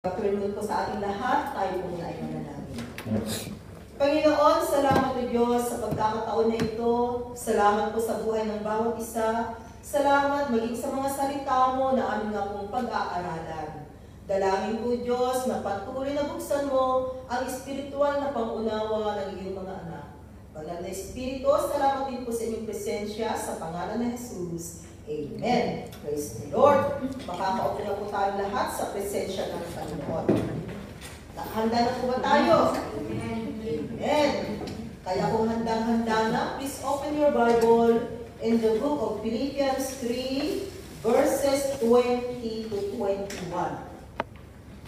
Patuloy po sa ating lahat, tayo po na ay manalangin. Panginoon, salamat po Diyos sa pagkakataon na ito. Salamat po sa buhay ng bawat isa. Salamat maging sa mga salita mo na aming nga pong pag-aaralan. Dalangin po Diyos na patuloy na buksan mo ang espiritual na pangunawa ng iyong mga anak. Banal na Espiritu, salamat din po sa inyong presensya sa pangalan ng Jesus. Amen. Praise the Lord. Makakaupo na po tayo lahat sa presensya ng Panginoon. Handa na po ba tayo? Amen. Kaya kung handang-handa na, please open your Bible in the book of Philippians 3, verses 20 to 21.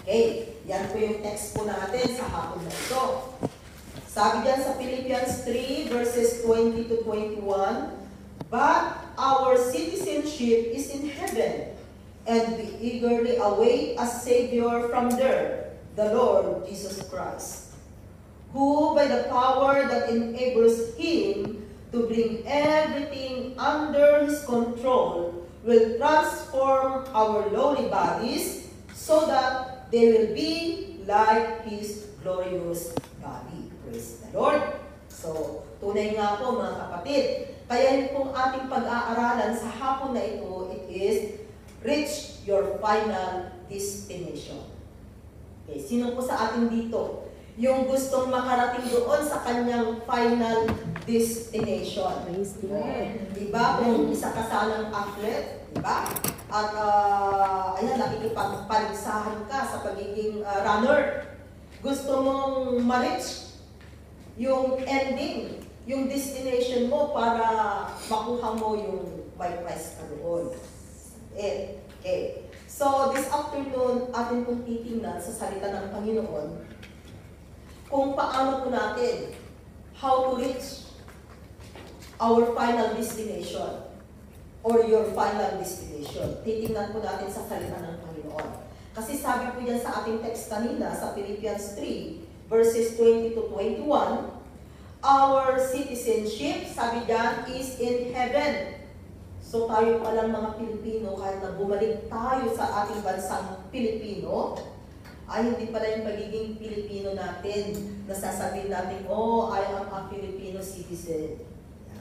Okay, yan po yung text po natin sa hapon na ito. Sabi dyan sa Philippians 3, verses 20 to 21, "But our citizenship is in heaven, and we eagerly await a Savior from there, the Lord Jesus Christ, who by the power that enables Him to bring everything under His control will transform our lowly bodies so that they will be like His glorious body." Praise the Lord. So, tunay nga po mga kapatid, kaya yung pong ating pag-aaralan sa hapon na ito, it is reach your final destination. Okay, sino po sa atin dito yung gustong makarating doon sa kanyang final destination? Diba? Kung isa ka sanang athlete, diba? At ayan, nakikipagpaligsahan ka sa pagiging runner. Gusto mong ma-reach yung ending, yung destination mo para makuha mo yung may prize ka doon. Okay. So, this afternoon, atin pong titingnan sa salita ng Panginoon kung paano po natin, how to reach our final destination or your final destination. Titingnan po natin sa salita ng Panginoon. Kasi sabi po yan sa ating text kanina sa Philippians 3, verses 20 to 21, our citizenship, sabi dyan, is in heaven. So tayo palang mga Pilipino, kahit na bumalik tayo sa ating bansang Pilipino, ay hindi pala yung pagiging Pilipino natin, nasasabihin natin, oh, I am a Filipino citizen.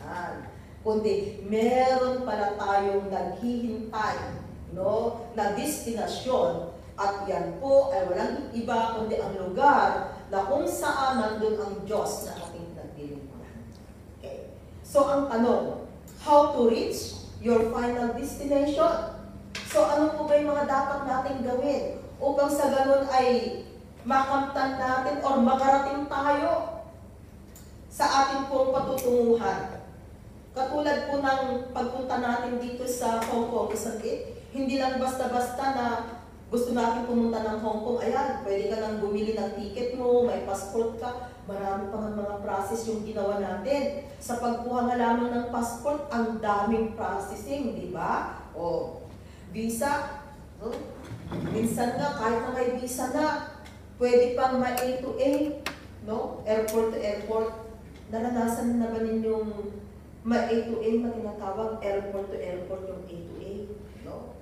Yan. Kundi, meron pala tayong naghihintay, no, na destinasyon. At yan po ay walang iba kundi ang lugar na kung saan nandun ang Diyos na ating naglilingkuran. Okay. So ang tanong, how to reach your final destination? So ano po ba yung mga dapat nating gawin upang sa ganun ay makamtan natin or makarating tayo sa ating pong patutunguhan? Katulad po ng pagpunta natin dito sa Hong Kong, isang hindi lang basta-basta na gusto natin pumunta ng Hong Kong, ayan, pwede ka nang bumili ng ticket mo, may passport ka, marami pang mga process yung ginawa natin. Sa pagkuha nga lamang ng passport, ang daming processing, di ba? O, visa, no? Minsan nga, kahit na may visa na, pwede pang ma-A to A, no? Airport to airport. Naranasan na ba ninyong ma-A to A, matinatawag airport to airport yung A to A, no?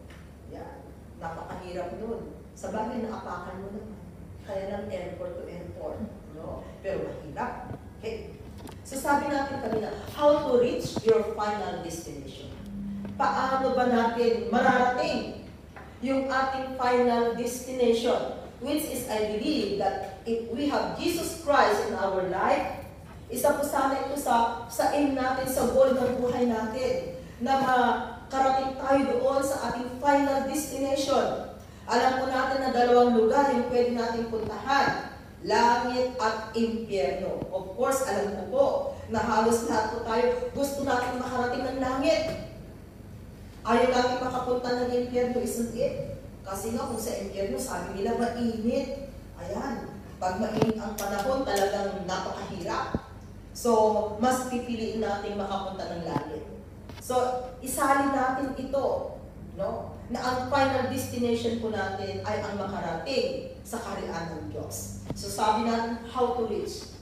Yan. Napakahirap nun. Sa bagay, naapakan mo naman. Kaya lang airport to airport. No? Pero mahirap. Okay. So sabi natin kanina, how to reach your final destination. Paano ba natin mararating yung ating final destination? Which is, I believe, that if we have Jesus Christ in our life, isa po sana ito sa aim natin, sa goal ng buhay natin, na makarating tayo doon sa ating final destination. Alam po natin na dalawang lugar yung pwede natin puntahan, langit at impyerno. Of course, alam ko po na halos lahat po tayo gusto natin makarating ng langit. Ayaw natin makapunta ng impyerno, isn't it? Kasi nga kung sa impyerno, sabi nila mainit. Ayan, pag mainit ang panahon, talagang napakahirap. So, mas pipiliin natin makapunta ng langit. So, isalin natin ito, no? Na ang final destination po natin ay ang makarating sa kaharian ng Diyos. So, sabi natin, how to reach.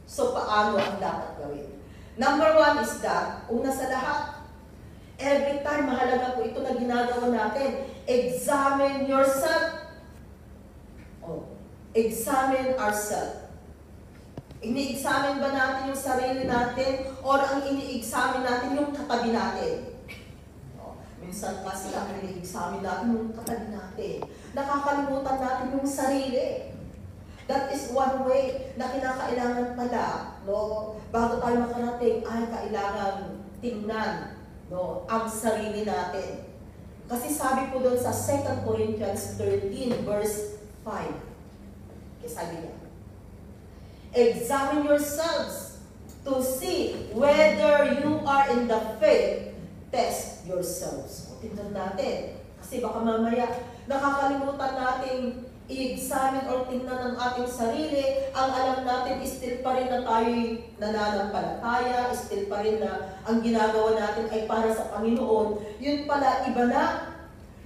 So, paano ang dapat gawin? Number one is that, una sa lahat, every time, mahalaga po ito na ginagawa natin, examine yourself. Oh, examine ourselves. Ini-examine ba natin yung sarili natin or ang ini-examine natin yung katabi natin? Oh, minsan kasi ang ini-examine natin yung katabi natin. Nakakalimutan natin yung sarili. That is one way na kinakailangan pala, no, bago tayo makarating ay kailangan tingnan, no, ang sarili natin. Kasi sabi po doon sa 2 Corinthians 13 verse 5. Kasi sabi niya, examine yourselves to see whether you are in the faith. Test yourselves. O, tingnan natin. Kasi baka mamaya nakakalimutan nating i-examine or tingnan ang ating sarili. Ang alam natin, still pa rin na tayo'y nananampalataya, still pa rin na ang ginagawa natin ay para sa Panginoon. Yun pala, iba na.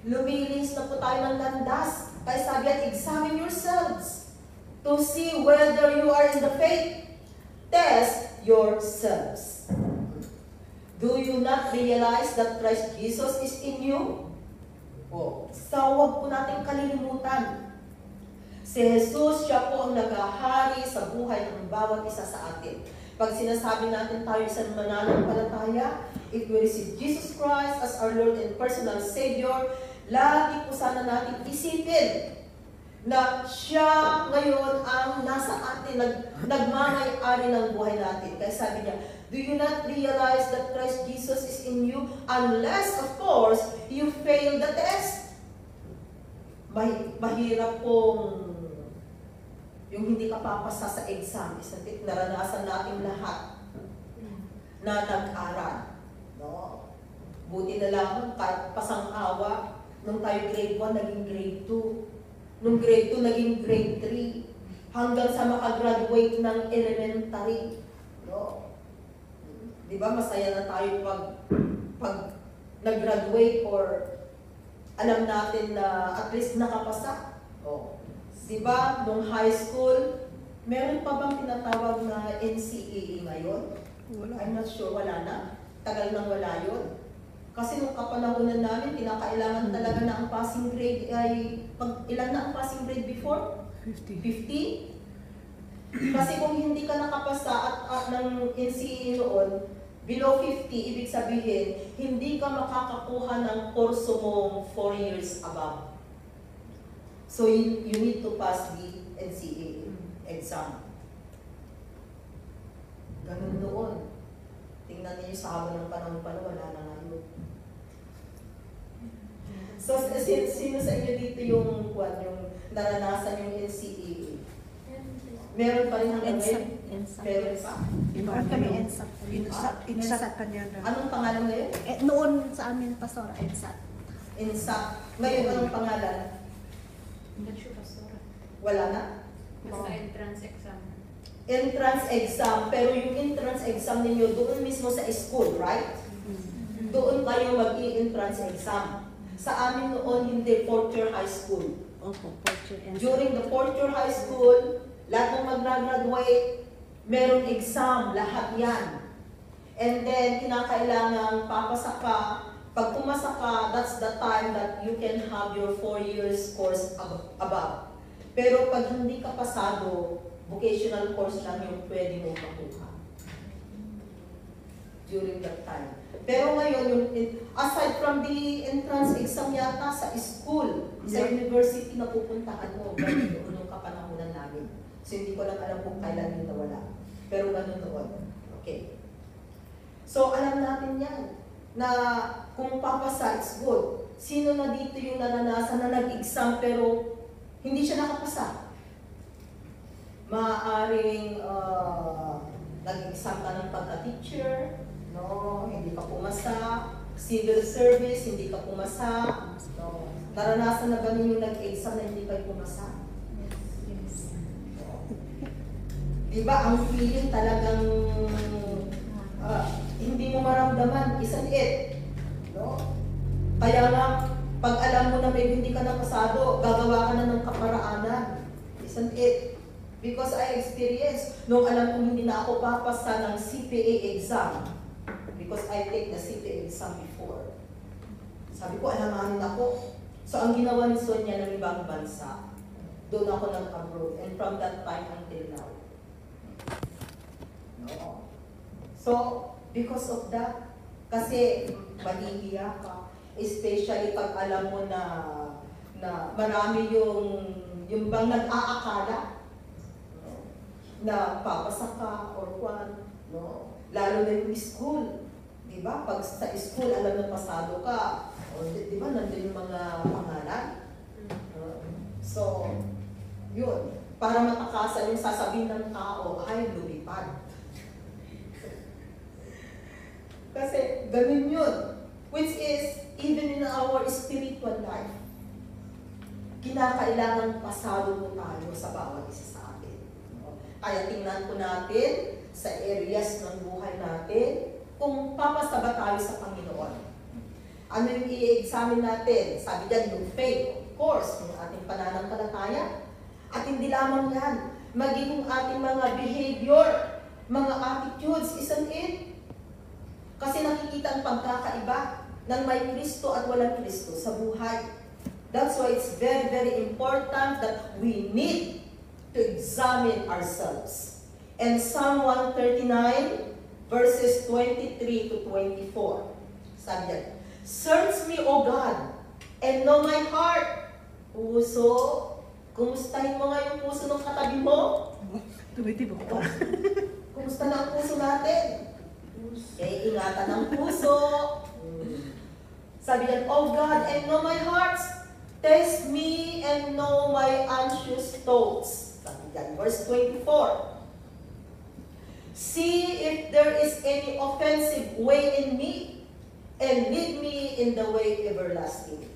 Lumilis na po tayo ng landas. Kaya sabi yan, examine yourselves to see whether you are in the faith. Test yourselves. Do you not realize that Christ Jesus is in you? Oh, so huwag po natin kalilimutan. Si Jesus, siya po ang naghahari sa buhay ng bawat isa sa atin. Pag sinasabi natin tayo isang mananampalataya, if we receive Jesus Christ as our Lord and personal Savior, lagi po sana natin isipin na siya ngayon ang nasa atin, nagmamay-ari ng buhay natin. Kaya sabi niya, do you not realize that Christ Jesus is in you? Unless, of course, you fail the test. Mahirap pong yung hindi ka papasa sa exam. Isang naranasan natin lahat na nag-aral. No? Buti na lang, kahit pasang-awa, nung tayo grade 1, naging grade 2. Nung grade 2, naging grade 3. Hanggang sa makagraduate ng elementary. No? Di ba, masaya na tayo pag nag-graduate or alam natin na at least nakapasa. Oh. Di ba, nung high school, meron pa bang tinatawag na NCAA ngayon? I'm not sure, wala na. Tagal nang wala yun. Kasi nung kapanahonan namin, kinakailangan talaga na ang passing grade ay, ilan na ang passing grade before? 50. Kasi kung hindi ka nakapasa at ng NCAA noon, below 50, ibig sabihin, hindi ka makakakuha ng kurso mong 4 years above. So you need to pass the NCAA exam. Ganun noon. Tingnan niyo sa habang ng panahon pala, wala na ngayon. So sino sa inyo dito yung naranasan yung NCAA? Meron pa rin hanggang ngayon? Meron pa? Meron kami ENSAT. ENSAT kanya na. Anong pangalan ngayon? Noon sa amin, Pastora, ENSAT. ENSAT. Ngayon, anong pangalan? Hindi siya Pastora. Wala na? Basta entrance exam. Entrance exam. Pero yung entrance exam ninyo doon mismo sa school, right? Doon kayo mag-i-entrance exam. Sa amin noon, hindi, 4th year high school. Opo, 4th year ENSAT. During the 4th year high school, lahat ng mag-graduate, merong exam, lahat yan. And then, kinakailangan papasa ka. Pag pumasa ka, that's the time that you can have your 4 years course above. Pero pag hindi ka pasado, vocational course lang yung pwede mo makuha. During that time. Pero ngayon, yung, aside from the entrance exam yata sa school, sa university na pupuntahan mo, ganun yung kapanahonan namin. So hindi ko lang alam kung kailan yun nawala. Pero ganun noon. Okay. So alam natin yan, na kung papasa, it's good. Sino na dito yung naranasan na nag-exam pero hindi siya nakapasa? Maaaring nag-exam ka ng pagka-teacher, no? Hindi ka pumasa. Civil service, hindi ka pumasa. No? Naranasan na ba ninyo nag-exam na hindi kayo pumasa? Yes. Diba, ang feeling talagang hindi mo maramdaman, isn't it? No? Kaya nga, pag alam mo na may hindi ka napasado, gagawa ka na ng kaparaanan. Isn't it? Because I experienced, nung alam kong hindi na ako papasa ng CPA exam, because I take the CPA exam before. Sabi ko, alamanin ako. So, ang ginawa ni Sonia ng ibang bansa, doon ako nag-abroad. And from that time until now. No. So, because of that, kasi mahihiya ka. Especially pag alam mo na marami yung bang nag-aakala na papasa ka or what, no? Lalo na yung school. Diba? Pag sa school, alam na pasado ka. O, diba? Nandun yung mga pangalan. So, yun. Para matakasan yung sasabihin ng tao, ay, lumipad. Kasi, ganun yun. Which is, even in our spiritual life, kinakailangan pasado mo tayo sa bawat isa sa atin. Kaya tingnan po natin sa areas ng buhay natin kung papasa ba tayo sa Panginoon. Ano yung i-examine natin? Sabi dyan, yung faith, of course, yung ating pananampalataya. At hindi lamang yan, maging yung ating mga behavior, mga attitudes, isn't it? Kasi nakikita ang pagkakaiba ng may Kristo at walang Kristo sa buhay. That's why it's very, very important that we need to examine ourselves. And Psalm 139, verses 23 to 24. Sabi yan, search me, O God, and know my heart. Puso, kumustahin mo nga yung puso ng katabi mo? Tumitibok pa. Kumusta na ang puso natin? Kaya ingatan ang puso. Sabi yan, O God, and know my heart. Test me and know my anxious thoughts. Sabi yan, verse 24. See if there is any offensive way in me, and lead me in the way everlasting.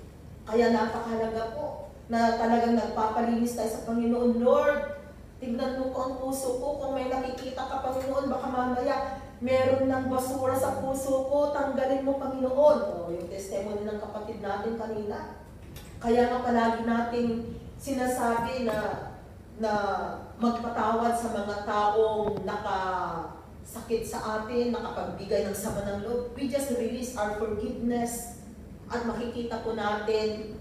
Kaya napakahalaga po na talagang nagpapalinis tayo sa Panginoon. Lord, tignan mo ko ang puso ko. Kung may nakikita ka, Panginoon, baka mamaya meron ng basura sa puso ko. Tanggalin mo, Panginoon. O, yung testimony ng kapatid natin kanina. Kaya nga palagi nating sinasabi na magpatawad sa mga taong nakasakit sa atin, nakapagbigay ng sama ng loob. We just release our forgiveness at makikita po natin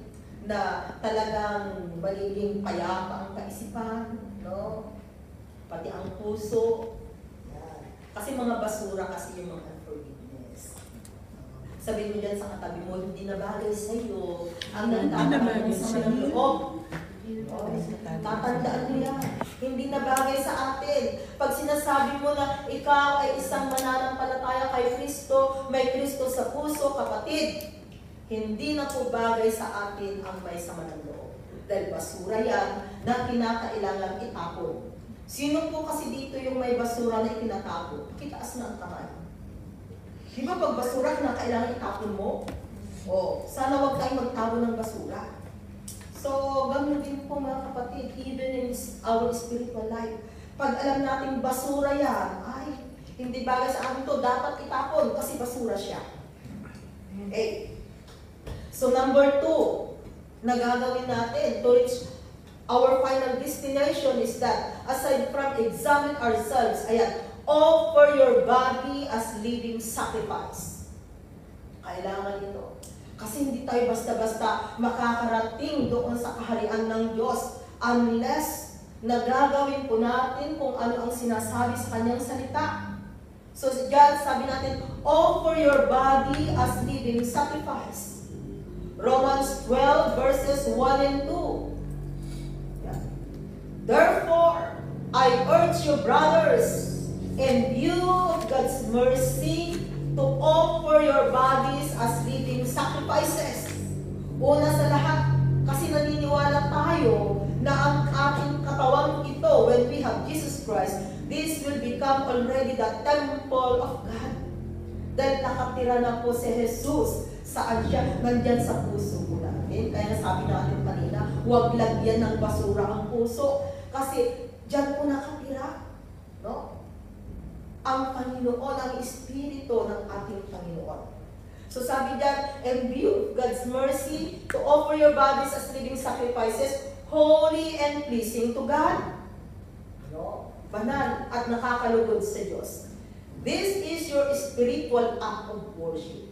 na talagang magiging payapa ang kaisipan, no? Pati ang puso. Yan. Kasi mga basura kasi yung mga unforgiveness. Sabihin mo dyan sa katabi mo, hindi na bagay sa iyo ang nagtatanong ng sama ng loob. Tatandaan mo yan. Hindi na bagay sa atin. Pag sinasabi mo na ikaw ay isang mananampalataya kay Kristo, may Kristo sa puso, kapatid, hindi na po bagay sa atin ang may sama ng loob. Dahil basura yan na kinakailangan itapon. Sino po kasi dito yung may basura na itinatapon? Pakitaas na ang kamay. Di ba pag basura kinakailangan itapon mo? O, sana wag tayong magtapon ng basura. So, ganun din po mga kapatid, even in our spiritual life. Pag alam natin basura yan, ay, hindi bagay sa atin to, dapat itapon kasi basura siya. Okay. So, number 2, na gagawin natin to reach our final destination is that, aside from examine ourselves, ayan, offer your body as living sacrifice. Kailangan ito. Kasi hindi tayo basta-basta makakarating doon sa kaharian ng Diyos unless nagagawin po natin kung ano ang sinasabi sa kanyang salita. So, God, sabi natin, offer your body as living sacrifice. Romans 12 verses 1 and 2. Yeah. Therefore, I urge you, brothers, in view of God's mercy, to offer your bodies as living sacrifices. Una sa lahat, kasi naniniwala tayo na ang ating katawang ito, when we have Jesus Christ, this will become already the temple of God. Dahil nakatira na po si Jesus, saan siya? Nandyan sa puso po natin. Kaya sabi natin kanina, huwag lagyan ng basura ang puso. Kasi dyan po nakatira. No? Ang Panginoon, ang Espiritu ng ating Panginoon. So sabi dyan, in view of God's mercy, to offer your bodies as living sacrifices, holy and pleasing to God. No? Banal at nakakalugod sa Diyos. This is your spiritual act of worship.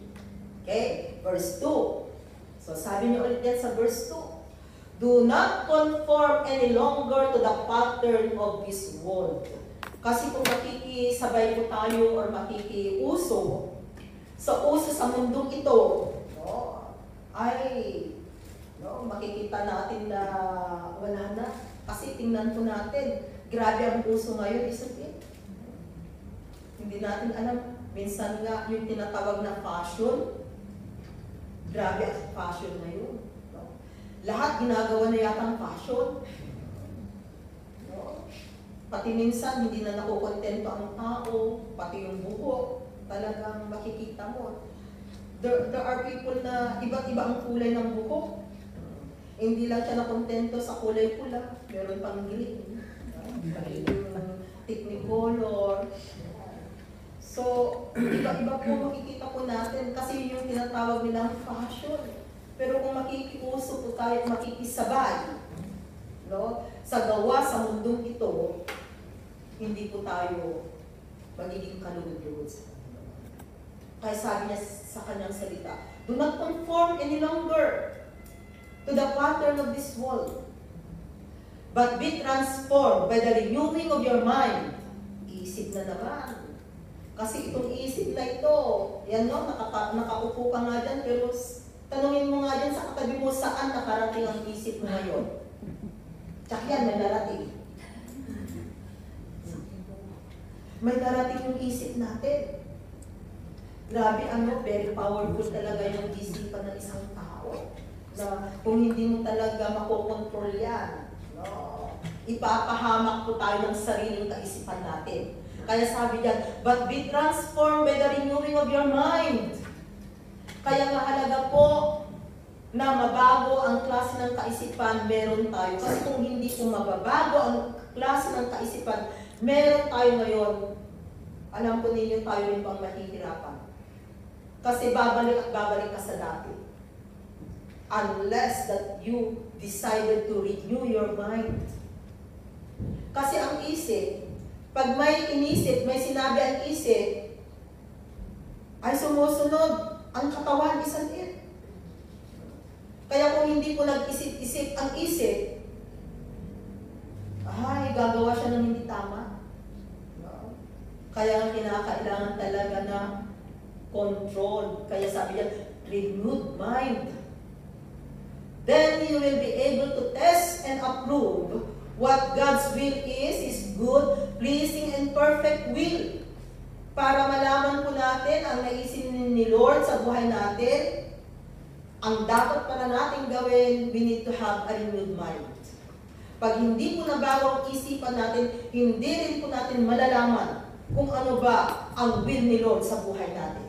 Okay? Verse 2. So sabi niyo ulit yan sa verse 2. Do not conform any longer to the pattern of this world. Kasi kung makikisabay po tayo or makikiuso sa uso sa mundong ito, no, makikita natin na wala na. Kasi tingnan po natin, grabe ang uso ngayon, isn't it? Hindi natin alam. Minsan nga, yung tinatawag na fashion, grabe ang fashion ngayon. No? Lahat ginagawa na yatang fashion. No? Pati minsan, hindi na nakukontento ang tao, pati yung buhok, talagang makikita mo. There are people na iba't iba ang kulay ng buhok. Hindi lang siya nakontento sa kulay pula, meron pang green. Yung technicolor. So, iba-iba po makikita po natin kasi yung tinatawag nilang fashion. Pero kung makikiuso po tayo, makikisabay, no, sa gawa sa mundong ito, hindi po tayo magiging kalugod-lugod sa kanila. Kaya sabi niya sa kanyang salita, do not conform any longer to the pattern of this world, but be transformed by the renewing of your mind. Isip na naman. Kasi itong isip na ito, yan no, nakaupo ka nga dyan, pero tanungin mo nga dyan sa katabi mo, saan nakarating ang isip mo ngayon? Tsak yan, may narating. May narating yung isip natin. Grabe very powerful talaga yung isipan ng isang tao. Na kung hindi mo talaga makokontrol yan, no, ipapahamak po tayo ng sariling kaisipan natin. Kaya sabi diyan, but be transformed by the renewing of your mind. Kaya mahalaga po na mabago ang klase ng kaisipan, meron tayo. Kasi kung hindi po mababago ang klase ng kaisipan, meron tayo ngayon, alam po ninyo tayo rin pang mahihirapan. Kasi babalik at babalik ka sa dati. Unless that you decided to renew your mind. Kasi ang isip, pag may inisip, may sinabi ang isip, ay sumusunod ang katawan, isn't it? Kaya kung hindi po nag-isip-isip ang isip, ay, gagawa siya ng hindi tama. Kaya kinakailangan talaga na control. Kaya sabi niya, renewed mind. Then you will be able to test and approve what God's will is His good, pleasing, and perfect will. Para malaman po natin ang naisip ni Lord sa buhay natin, ang dapat para natin gawin, we need to have a renewed mind. Pag hindi po nabago ang isipan natin, hindi rin po natin malalaman kung ano ba ang will ni Lord sa buhay natin.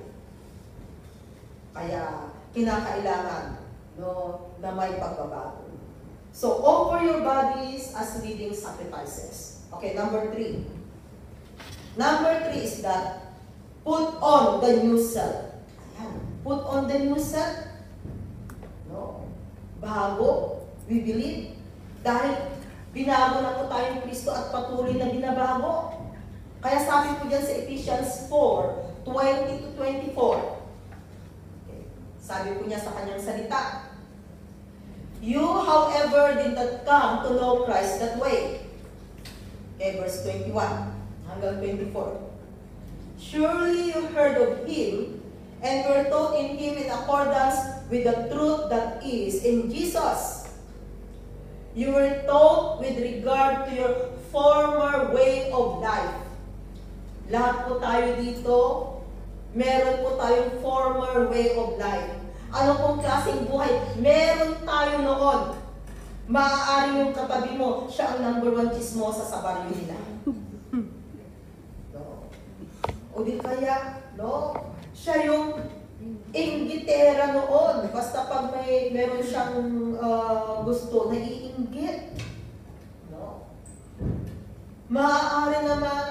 Kaya kinakailangan, no, na may pagbabago. So, offer your bodies as living sacrifices. Okay, number 3. Number 3 is that, put on the new self. Ayan. Put on the new self. No. Bago, we believe. Dahil binago na po tayo ng Kristo at patuloy na binabago. Kaya sabi po dyan sa Ephesians 4:20-24. Okay. Sabi po niya sa kanyang salita, you, however, did not come to know Christ that way. Okay, verse 21 hanggang 24. Surely you heard of Him and were taught in Him in accordance with the truth that is in Jesus. You were taught with regard to your former way of life. Lahat po tayo dito, meron po tayong former way of life. Ano pong klaseng buhay? Meron tayo noon. Maaari yung katabi mo, siya ang number 1 chismosa sa baryo nila. No. O di kaya, no? Siya yung inggitera noon. Basta pag meron siyang gusto, naiinggit. No? Maaari naman,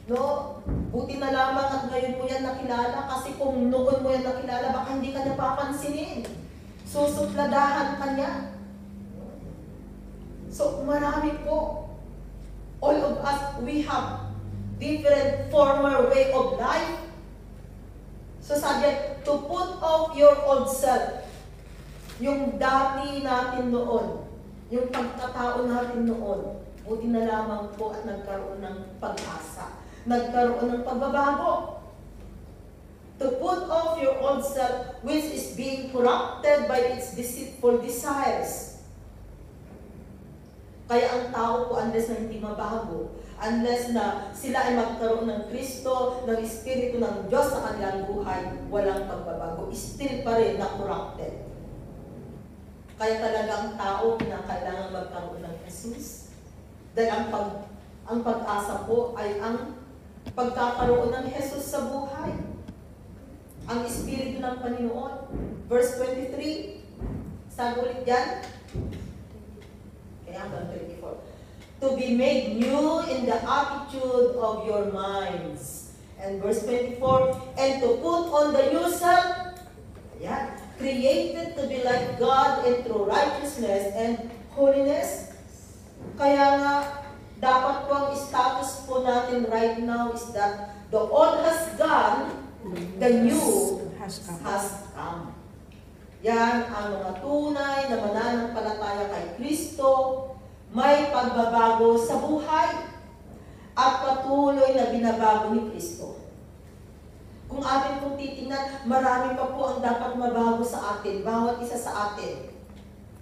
no? Buti na lamang at ngayon mo yan nakilala kasi kung noon mo yan nakilala, baka hindi ka napapansinin. Susupladahan ka niya. So, marami po. All of us, we have different former way of life. So, sabi, to put off your old self. Yung dati natin noon. yung pagkatao natin noon, buti na lamang po at nagkaroon ng pag-asa. Nagkaroon ng pagbabago. To put off your old self, which is being corrupted by its deceitful desires. Kaya ang tao po, unless na hindi mabago, unless na sila ay magkaroon ng Kristo, ng Espiritu ng Diyos sa kanilang buhay, walang pagbabago. Still pa rin na corrupted. Kaya talaga ang tao kinakailangan magkaroon ng Jesus. Dahil ang pag-asa po ay ang pagkakaroon ng Jesus sa buhay. Ang Espiritu ng Panginoon. Verse 23. Sabi ulit yan. Kaya hanggang 24. To be made new in the attitude of your minds. And verse 24. And to put on the new self. Ayan. Created to be like God in true righteousness and holiness. Kaya nga, dapat po ang status po natin right now is that the old has gone, the new has come. Yan ang mga tunay na mananampalataya kay Kristo, may pagbabago sa buhay, at patuloy na binabago ni Kristo. Kung atin pong titingnan, marami pa po ang dapat mabago sa atin, bawat isa sa atin.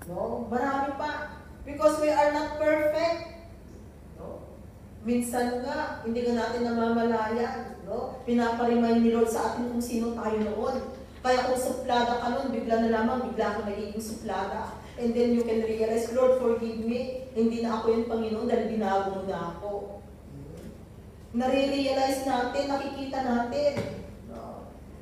No? Marami pa. Because we are not perfect. No? Minsan nga, hindi ka natin namamalayan. No? Pinaparimain ni Lord sa atin kung sino tayo noon. Kaya kung suplada ka noon, bigla na lamang, bigla ka nagiging suplada. And then you can realize, Lord, forgive me. Hindi na ako yung Panginoon dahil binago mo na ako. Nare-realize natin, nakikita natin.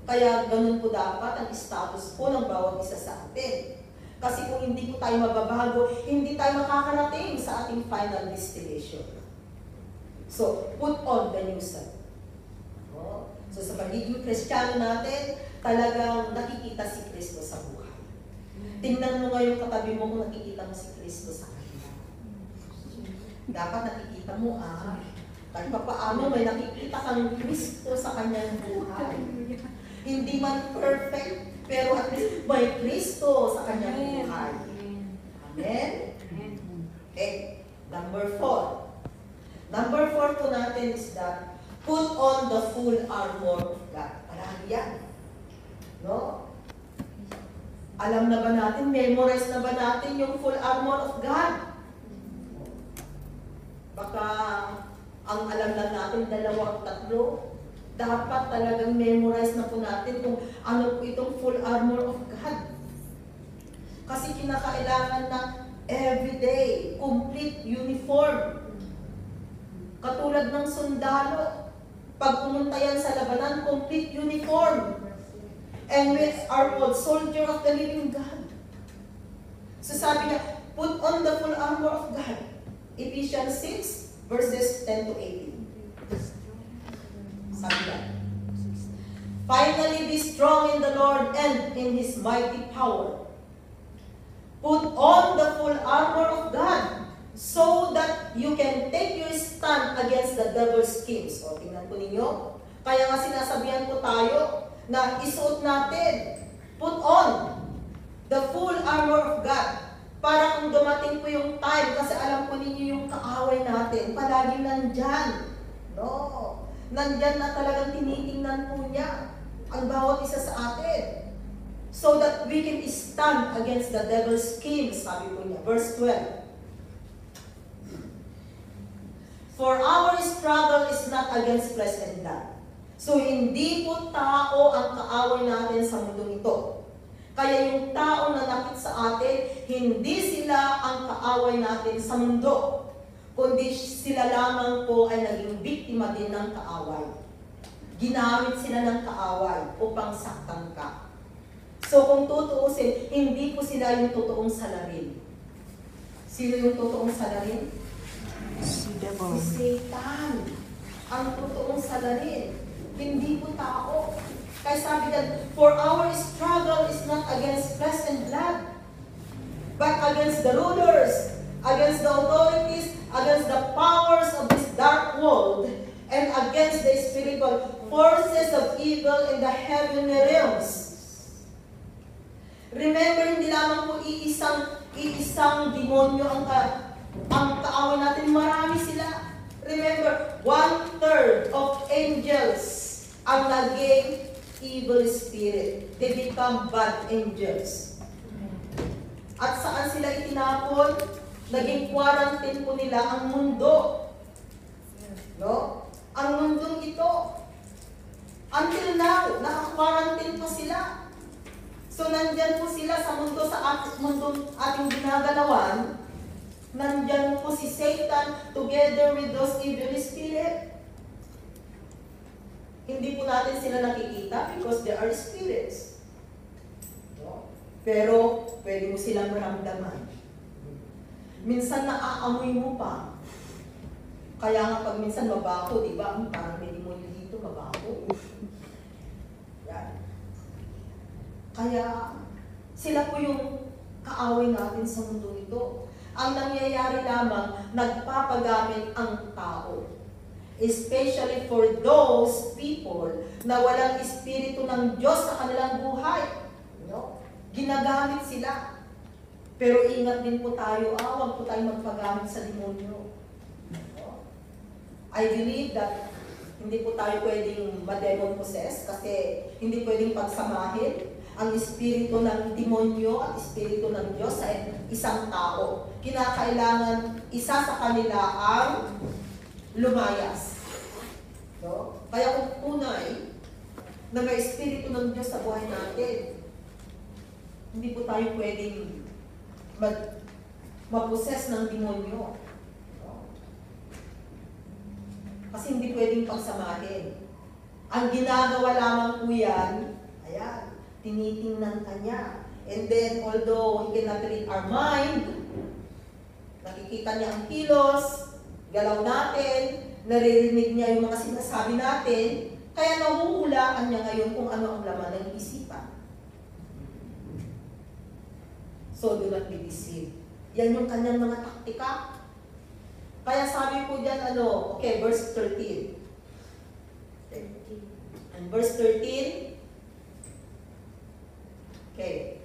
Kaya ganun po dapat ang status po ng bawat isa sa atin. Kasi kung hindi po tayo mababago, hindi tayo makakarating sa ating final destination. So, put on the new self. So, sa pagiging Kristiyano natin, talagang nakikita si Kristo sa buhay. Tingnan mo ngayon katabi mo kung nakikita mo si Kristo sa kanila. Dapat nakikita mo, kahit pa paano may nakikita kang Kristo sa kanyang buhay. Hindi man perfect, pero at least may Kristo sa kanyang buhay. Amen? Okay, number 4. Number 4 po natin is that, put on the full armor of God. Palagi yan. No? Alam na ba natin, memorize na ba natin yung full armor of God? Baka ang alam lang natin, 2 o 3. Dapat talagang memorize na po natin kung ano po itong full armor of God. Kasi kinakailangan na everyday, complete uniform. Katulad ng sundalo, pag pumunta yan sa labanan, complete uniform. And we are called soldier of the living God. So sabi niya, put on the full armor of God. Ephesians 6, verses 10 to 18. Sabi niya, finally be strong in the Lord and in His mighty power. Put on the full armor of God so that you can take your stand against the devil's schemes. O, tingnan po ninyo. Kaya nga sinasabihan po tayo na isuot natin, put on the full armor of God. Para kung dumating po yung time, kasi alam po ninyo yung kaaway natin, palaging nandyan. No. Nandyan na talagang tinitingnan po niya ang bawat isa sa atin. So that we can stand against the devil's schemes, sabi po niya. Verse 12. For our struggle is not against flesh and blood. So hindi po tao ang kaaway natin sa mundong ito. Kaya yung tao na nakit sa atin, hindi sila ang kaaway natin sa mundo. Kundi sila lamang po ay naging biktima din ng kaaway. Ginamit sila ng kaaway upang saktan ka. So kung tutuusin, hindi po sila yung totoong salarin. Sino yung totoong salarin? Si devil. Si Satan. Ang totoong salarin. Hindi po tao. Kaya sabi dyan, for our struggle is not against flesh and blood, but against the rulers, against the authorities, against the powers of this dark world, and against the spiritual forces of evil in the heavenly realms. Remember, hindi lamang po iisang iisang demonyo ang kaaway natin. Marami sila. Remember, 1/3 of angels ang naging evil spirit. They become bad angels. At saan sila itinapon? Naging quarantine po nila ang mundo. No? Ang mundong ito. Until now, naka-quarantine po sila. So, nandyan po sila sa mundo, mundong ating ginagalawan. Nandyan po si Satan together with those evil spirit. Hindi po natin sila nakikita because they are spirits. No? Pero, pwede mo silang maramdaman. Minsan naaamoy mo pa. Kaya nga pag minsan mabaho, di ba? Parang may demonyo dito, mabaho. Yan. Kaya, sila po yung kaaway natin sa mundo ito. Ang nangyayari lamang, nagpapagamit ang tao. Especially for those people na walang espiritu ng Diyos sa kanilang buhay. No? Ginagamit sila. Pero ingat din po tayo, huwag po tayo magpagamit sa demonyo. No? I believe that hindi po tayo pwedeng ma-demon possess kasi hindi pwedeng pagsamahin ang espiritu ng demonyo at espiritu ng Diyos sa isang tao. Kinakailangan isa sa kanila ang lumayas. No? Kaya kung tunay na may espiritu ng Diyos sa buhay natin, hindi po tayo pwedeng mag-possess ng demonyo. No? Kasi hindi pwedeng pagsamahin. Ang ginagawa lamang po yan, ayan, tinitingnan ka niya. And then, although he cannot read our mind, nakikita niya ang kilos, galaw natin, naririnig niya yung mga sinasabi natin, kaya nahuhulaan niya ngayon kung ano ang laman ng isipan. So, do not be deceived. Yan yung kanyang mga taktika. Kaya sabi po dyan, okay, verse 13. And verse 13, okay.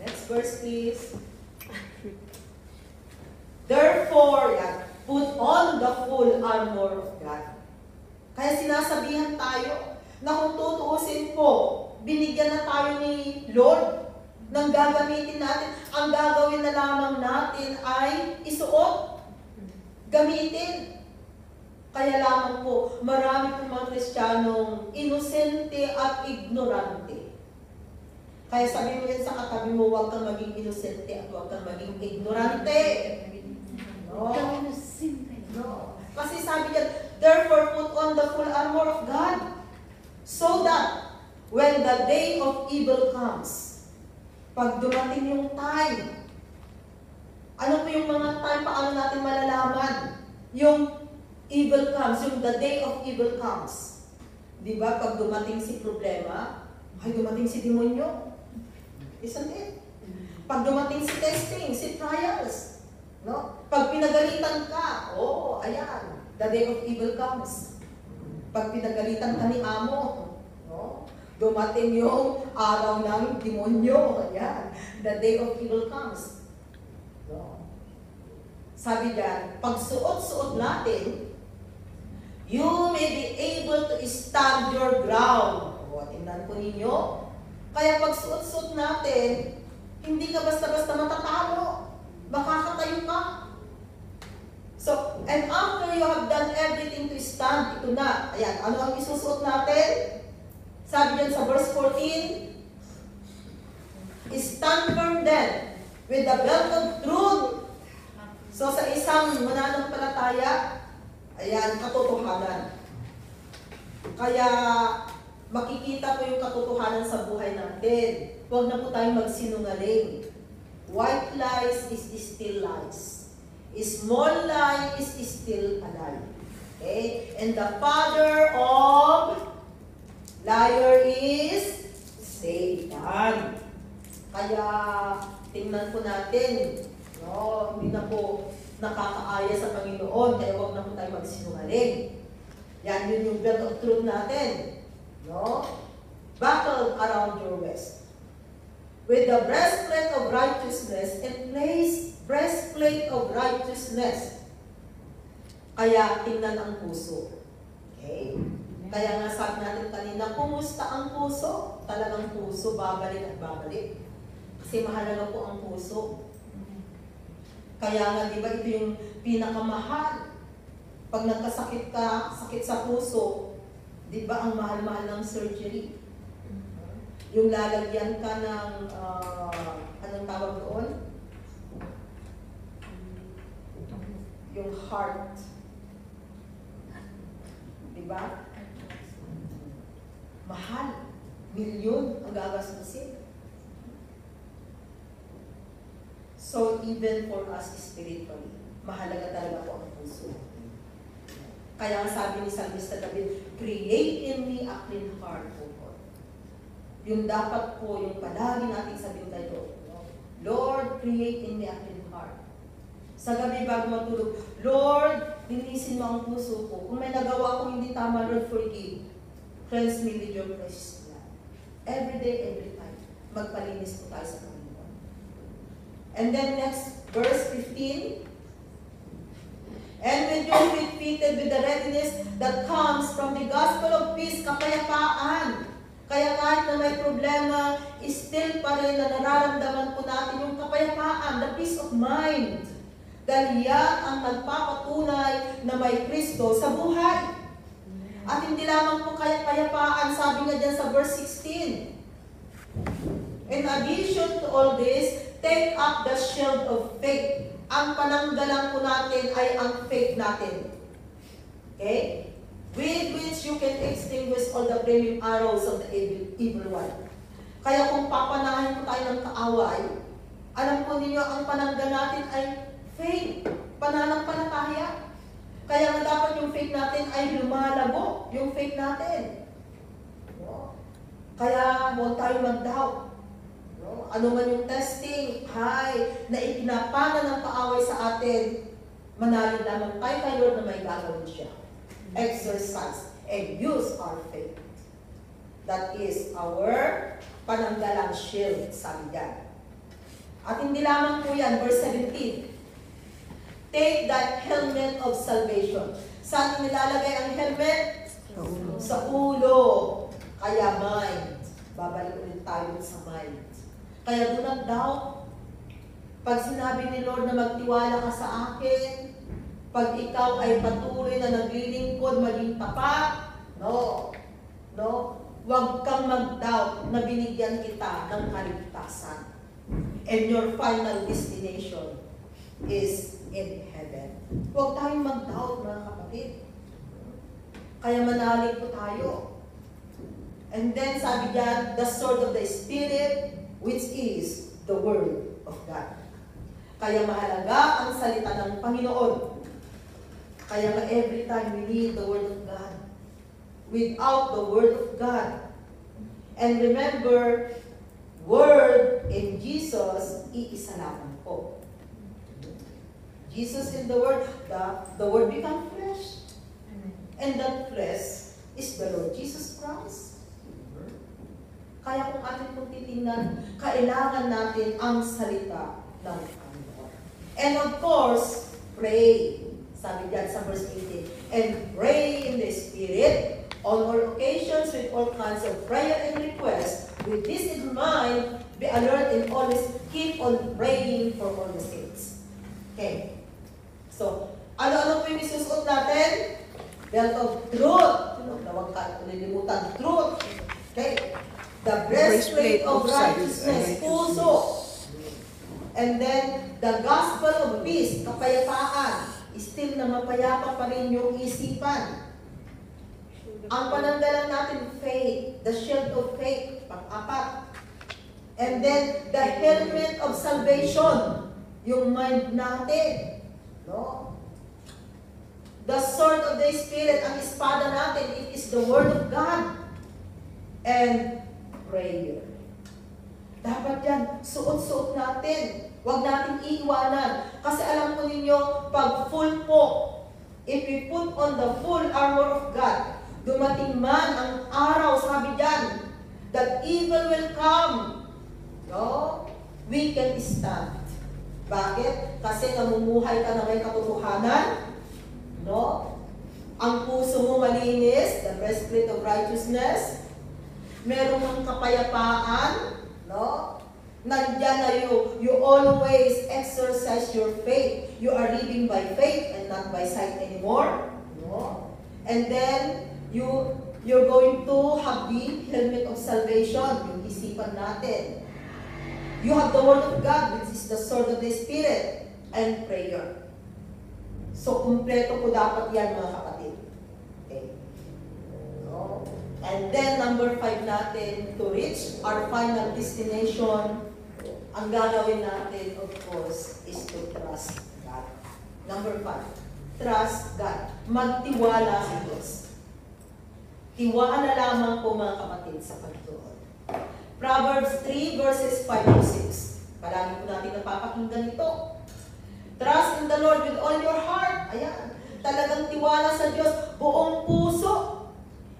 Next verse, please. Therefore, put on the full armor of God. Kaya sinasabihan tayo na kung tutuusin po, binigyan na tayo ni Lord ng gagamitin natin. Ang gagawin na lamang natin ay isuot, gamitin. Kaya lamang po, marami pong mga Kristiyanong inosente at ignorante. Kaya sabi mo yan sa katabi mo, huwag kang maging inosente at huwag kang maging ignorante. No. No. Kasi sabi niya, therefore put on the full armor of God, so that when the day of evil comes, pag dumating yung time, ano po yung mga time, paano natin malalaman? Yung evil comes, yung the day of evil comes. Di ba? Pag dumating si problema, ay dumating si demonyo. Isn't it? Pag dumating si testing, si trials, no? Pag pinagalitan ka, ayan, the day of evil comes. Pag pinagalitan ka ni amo, no? Dumating yung araw ng demonyo, ayan, the day of evil comes. No? Sabi diyan, pag suot-suot natin, you may be able to stand your ground. Tingnan po ninyo. Kaya pag suot-suot natin, hindi ka basta-basta matatalo. Makakatayo ka. So, and after you have done everything to stand, ito na. Ayan, ano ang isusuot natin? Sabi diyan sa verse 14, stand firm then, with the belt of truth. So, sa isang mananampalataya, ayan, katotohanan. Kaya, makikita po yung katotohanan sa buhay natin. Huwag na po tayong magsinungaling. White lies is still lies. Small lie is still a lie. Okay? And the father of liar is Satan. Kaya, tingnan po natin. No, hindi na po nakakaaya sa Panginoon. Kaya huwag na po tayo magsinungaling. Yan yun yung belt of truth natin. No? Buckle around your waist. with the breastplate of righteousness and place breastplate of righteousness. Kaya tingnan ang puso. Okay? Kaya nga sabi natin kanina, kumusta ang puso? Talagang puso, babalik at babalik. Kasi mahalaga po ang puso. Kaya nga, di ba, ito yung pinakamahal. Pag nagkasakit ka, sakit sa puso, di ba, ang mahal-mahal ng surgery. Yung lalagyan ka ng, anong tawag doon? Yung heart. Di ba? Mahal. Milyon ang gagastusin. So, even for us spiritually, mahalaga talaga po ang puso. Kaya ang sabi ni Salmista David, create in me a clean heart, O God. Yung dapat po, yung palagi natin sabihin tayo, Lord, create in me a clean heart. Sa gabi bago matulog, Lord, linisin mo ang puso ko. Kung may nagawa akong hindi tama, Lord, forgive. Cleanse me with your precious blood. Every day, every time, magpalinis po tayo sa Panginoon. And then next, verse 15. And when you're fitted with the readiness that comes from the gospel of peace, kapayapaan. Kaya kahit na may problema, still pa rin na nararamdaman po natin yung kapayapaan, the peace of mind. Dahil yan ang nagpapatunay na may Kristo sa buhay. At hindi lamang po kapayapaan, sabi nga dyan sa verse 16. In addition to all this, take up the shield of faith. Ang pananggalang po natin ay ang faith natin. Okay? With which you can extinguish all the flaming arrows of the evil one. Kaya kung papanahin po tayo ng kaaway, alam po ninyo, ang pananggal natin ay faith, pananampalataya. Kaya nga dapat yung faith natin ay lumalago, yung faith natin. Kaya huwag tayo mag-doubt. Ano man yung testing, na ipinapana ng kaaway sa atin, manalig lamang tayo kay Lord na may gagawin siya. Exercise and use our faith. That is our pananggalang shield, sabi diyan. At hindi lamang po yan, verse 17. Take that helmet of salvation. Saan nilalagay ang helmet? Sa ulo. Kaya mind. Babalik ulit tayo sa mind. Kaya do not doubt. Pag sinabi ni Lord na magtiwala ka sa akin, pag ikaw ay patuloy na naglilingkod, maging tapat, no. Huwag kang mag-doubt na binigyan kita ng kaligtasan. And your final destination is in heaven. Huwag tayong mag-doubt, mga kapatid. Kaya manalig po tayo. And then sabi diyan, the sword of the Spirit, which is the Word of God. Kaya mahalaga ang salita ng Panginoon. Kaya nga every time we need the Word of God. Without the Word of God. And remember, Word in Jesus, iisa lamang po. Jesus in the Word, the Word become flesh. And that flesh is the Lord Jesus Christ. Kaya kung atin pong titingnan, kailangan natin ang salita ng Panginoon. And of course, pray. Sabi diyan sa verse 18. And pray in the Spirit on all occasions with all kinds of prayer and requests. With this in mind, be alert and always keep on praying for all the saints. Okay. So, ano-ano po yung isusuot natin? Belt of truth. Huwag ka nililimutan. Truth. Okay. The breastplate of righteousness, puso. And then, the gospel of peace, kapayapaan. Still na mapayapa pa rin yung isipan. Ang pananggalang natin, faith. The shield of faith, pang-apat. And then, the helmet of salvation. Yung mind natin. No? The sword of the Spirit, ang espada natin, it is the Word of God. And prayer. Dapat yan, suot-suot natin. Huwag natin iiwanan. Kasi alam ko ninyo, pag full po, if we put on the full armor of God, dumating man ang araw, sabi dyan, that evil will come. No? We can stand. Bakit? Kasi namumuhay ka na may katotohanan. No? Ang puso mo malinis, the breastplate of righteousness. Meron kang kapayapaan. No? Nandiyan na you always exercise your faith. You are living by faith and not by sight anymore. No? And then, you're going to have the helmet of salvation, yung isipan natin. You have the Word of God, which is the sword of the Spirit, and prayer. So, kumpleto po dapat yan, mga kapatid. Okay. No? And then, number 5 natin, to reach our final destination, ang gagawin natin, of course, is to trust God. Number 5, trust God. Magtiwala sa Diyos. Tiwala lamang po, mga kapatid, sa Panginoon. Proverbs 3 verses 5 to 6. Palagi po natin napapakinggan ito. Trust in the Lord with all your heart. Ayan. Talagang tiwala sa Diyos, buong puso.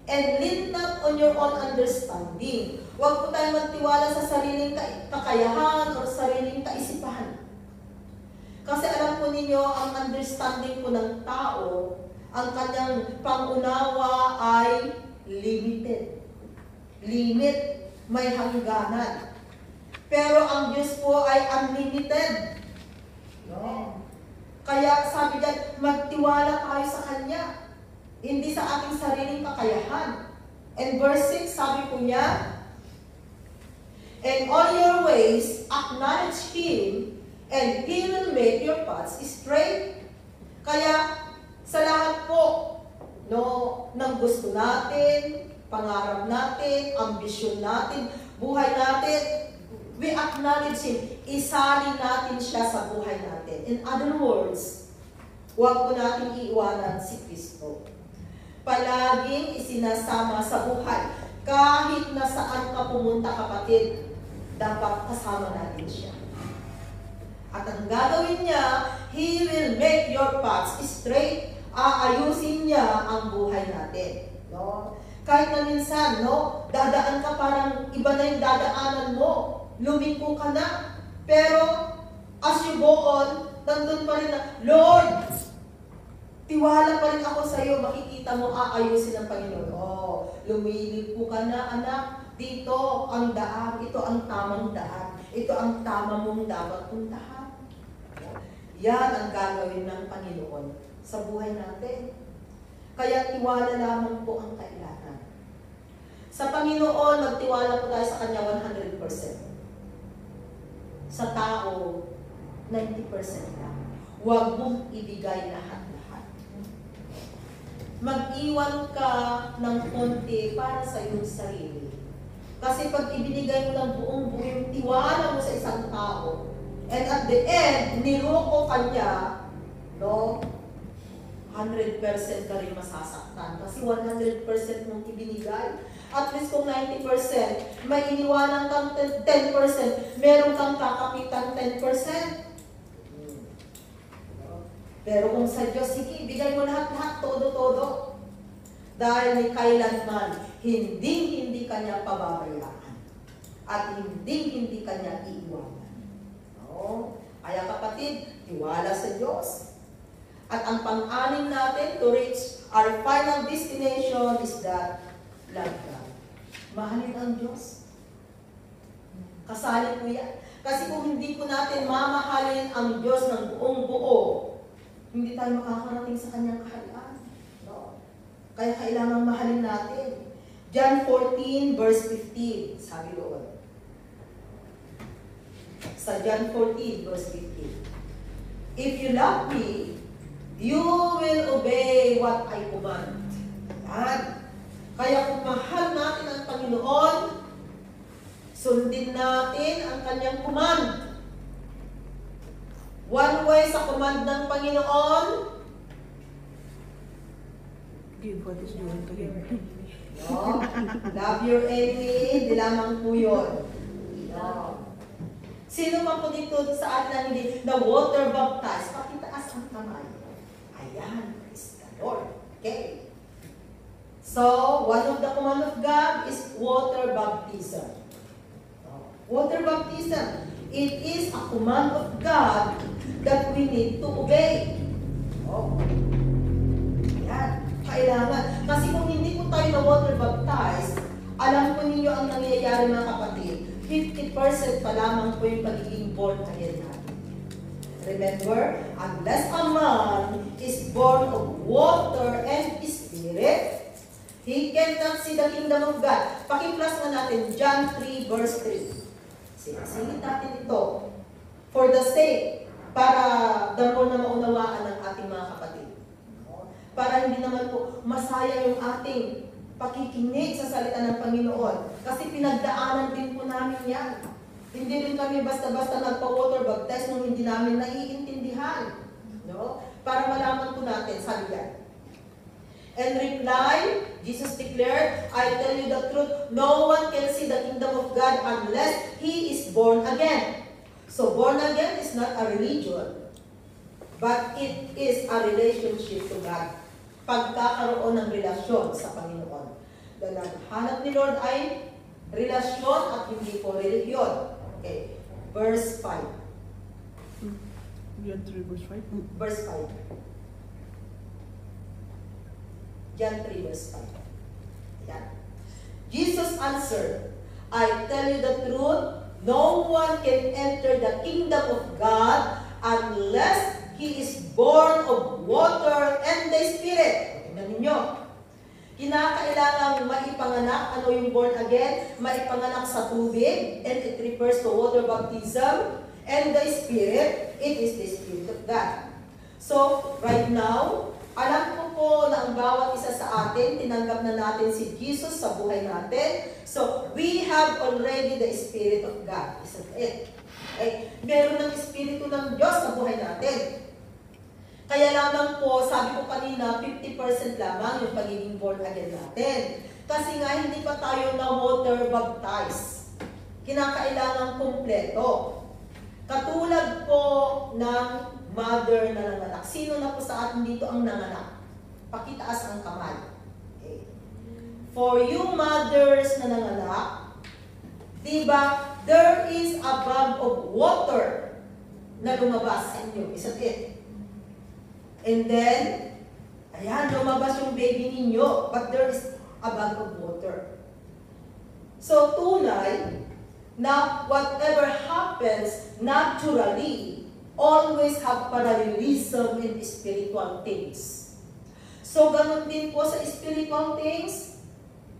And lean not on your own understanding. Huwag po tayo magtiwala sa sariling kakayahan o sariling kaisipan. Kasi alam po ninyo, ang understanding po ng tao, ang kanyang pangunawa ay limited. Limit, may hangganan. Pero ang Diyos po ay unlimited. No? Kaya sabi niya, magtiwala tayo sa Kanya. Hindi sa ating sariling kakayahan. And verse 6, sabi po niya, "In all your ways, acknowledge Him, and He will make your paths straight." Kaya, sa lahat po, no, ng gusto natin, pangarap natin, ambisyon natin, buhay natin, we acknowledge Him. Isali natin siya sa buhay natin. In other words, huwag po natin iiwanan si Kristo. Palaging isinasama sa buhay. Kahit na saan ka pumunta, kapatid, dapat kasama natin siya. At ang gagawin niya, He will make your paths straight. Aayusin niya ang buhay natin. No? Kahit na minsan, no, dadaan ka parang iba na yung dadaanan mo. Lumiko ka na. Pero, as you go on, nandun pa rin na, Lord, tiwala pa rin ako sa iyo, makikita mo, aayusin ng Panginoon. Oh, lumilipo ka na, anak. Dito ang daan, ito ang tamang daan. Ito ang tama mong dapat puntahan. Yan ang gagawin ng Panginoon sa buhay natin. Kaya tiwala lamang po ang kailangan. Sa Panginoon, magtiwala po tayo sa Kanya 100%. Sa tao, 90% lang. Huwag mong ibigay lahat. Mag-iwan ka ng konti para sa iyong sarili. Kasi pag ibinigay mo ng buong yung tiwala mo sa isang tao, and at the end, niloko ka niya, no, 100% ka rin masasaktan. Kasi 100% mong ibinigay. At least kung 90%, may iniwanan kang 10%, meron kang kakapitan 10%. Pero kung sa Diyos, sige, bigay mo lahat-lahat, todo-todo. Dahil ni kailanman, hindi kanya pababayaan. At hindi kanya iiwanan. No? Kaya kapatid, tiwala sa Diyos. At ang pang-anim natin to reach our final destination is that love God. Mahalin ang Diyos. Kasali po yan. Kasi kung hindi po natin mamahalin ang Diyos ng buong buo, hindi tayo makakarating sa Kanyang kahalaan. No? Kaya kailangan mahalin natin. John 14 verse 15, sabi doon. Sa John 14 verse 15. If you love me, you will obey what I command. Yan. Kaya kung mahal natin ang Panginoon, sundin natin ang Kanyang command. One way sa command ng Panginoon, Give what is due to Him. no? Love your enemy, di lamang po yun. No. Sino man po dito sa atin ang hindi na water baptized? Pakitaas ang kamay. Ayan, praise the Lord. Okay. So, one of the command of God is water baptism. Water baptism, it is a command of God that we need to obey. Oh. Yan. Kailangan. Kasi kung hindi po tayo na water baptized, alam po ninyo ang nangyayari mga kapatid, 50% pa lamang po yung pagiging born again natin. Remember, unless a man is born of water and spirit, he cannot see the kingdom of God. Paki-plus na natin, John 3 verse 3. Singit natin ito for the sake, para damo na maunawaan ng ating mga kapatid. Para hindi naman po masaya yung ating pakikinig sa salita ng Panginoon. Kasi pinagdaanan din po namin yan. Hindi rin kami basta-basta nagpa-water baptize nung hindi namin naiintindihan. No? Para malaman po natin, sabi yan. And reply, Jesus declared, I tell you the truth, no one can see the kingdom of God unless he is born again. So born again is not a religion, but it is a relationship to God. Pagkakaroon ng relasyon sa Panginoon. Dahil ang hanap ni Lord ay relasyon at hindi po religion. Okay, verse 5. John 3 verse 5. Verse 5. John 3 verse 5. Yan. Jesus answered, I tell you the truth, no one can enter the kingdom of God unless he is born of water and the Spirit. Tingnan ninyo. Kinakailangang maipanganak, ano yung born again? Maipanganak sa tubig, and it refers to water baptism, and the Spirit, it is the Spirit of God. So, right now, alam ko po na ang bawat isa sa atin, tinanggap na natin si Jesus sa buhay natin. So, we have already the Spirit of God. Isn't it? Okay? Meron ng Espiritu ng Diyos sa buhay natin. Kaya lamang po, sabi ko kanina, 50% lamang yung pagiging born again natin. Kasi nga, hindi pa tayo na water baptized. Kinakailangan kumpleto. Katulad po ng mother na nanganak. Sino na po sa atin dito ang nanganak? Pakitaas ang kamay. Okay. For you mothers na nanganak, diba, there is a bag of water na lumabas sa inyo. Isn't it? And then, ayan, lumabas yung baby ninyo, but there is a bag of water. So, tunay na whatever happens naturally, always have parallelism in spiritual things. So, ganun din po sa spiritual things,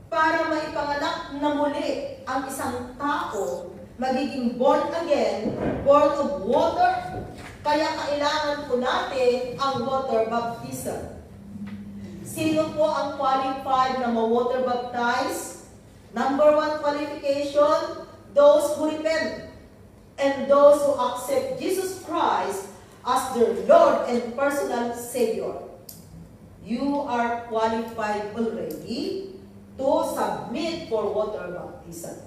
para maipanganak na muli ang isang tao, magiging born again, born of water, kaya kailangan po natin ang water baptism. Sino po ang qualified na ma-water baptize? Number 1 qualification, those who repent and those who accept Jesus Christ as their Lord and personal Savior. You are qualified already to submit for water baptism.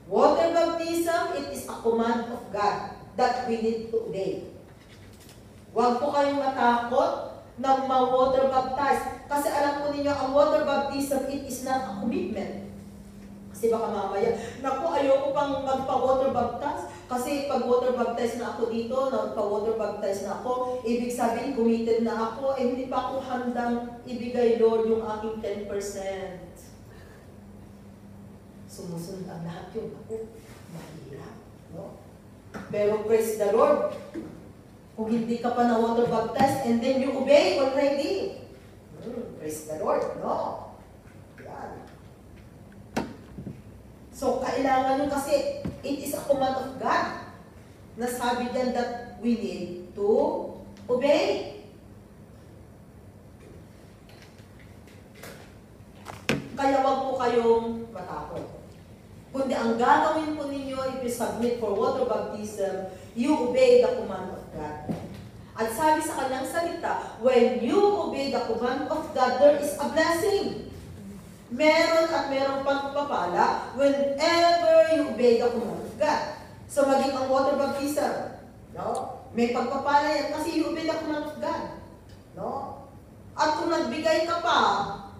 Water baptism, it is a command of God that we need to obey. Huwag po kayong matakot na ma-water baptize. Kasi alam po ninyo, ang water baptism, it is not a commitment. Kasi baka mamaya, naku, ayoko pang magpa-water baptize. Kasi pag water baptize na ako dito, nagpa-water baptize na ako, ibig sabihin, committed na ako, eh hindi pa ako handang ibigay, Lord, yung aking 10%. Sumusunod ang lahat yun. Ako, mahirap. No? Pero praise the Lord, kung hindi ka pa na water baptized and then you obey already. Praise the Lord, no? Yan. So, kailangan nyo kasi, it is a command of God. Nasabi dyan that we need to obey. Kaya wag po kayong matakot. Kundi ang gagawin po ninyo, if you submit for water baptism, you obey the command of God. At sabi sa kanyang salita, when you obey the command of God, there is a blessing. Meron at merong pagpapala whenever you obey the command of God. So maging ang water baptism, no? May pagpapala yan kasi you obey the command of God. No? At kung nagbigay ka pa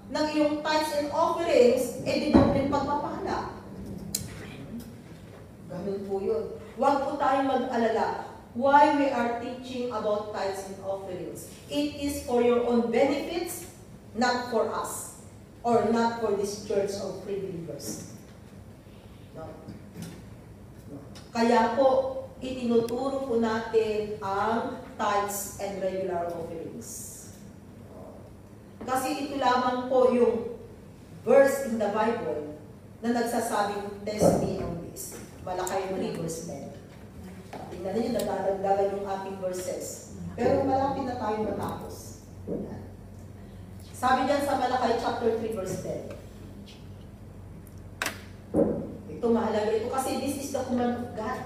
ng iyong tithes and offerings, eh di doon din pagpapala. Ganun po yun. Huwag po tayong mag-alala why we are teaching about tithes and offerings. It is for your own benefits, not for us, or not for this church of free believers. No. No. Kaya po, itinuturo po natin ang tithes and regular offerings. Kasi ito lamang po yung verse in the Bible na nagsasabing, test me on this. Malakay 3 verse 10. Tingnan ninyo, nagdadagdagan yung ating verses. Pero malapit na tayo matapos. Sabi diyan sa Malakay chapter 3 verse 10. Ito mahalaga ito kasi this is the command of God.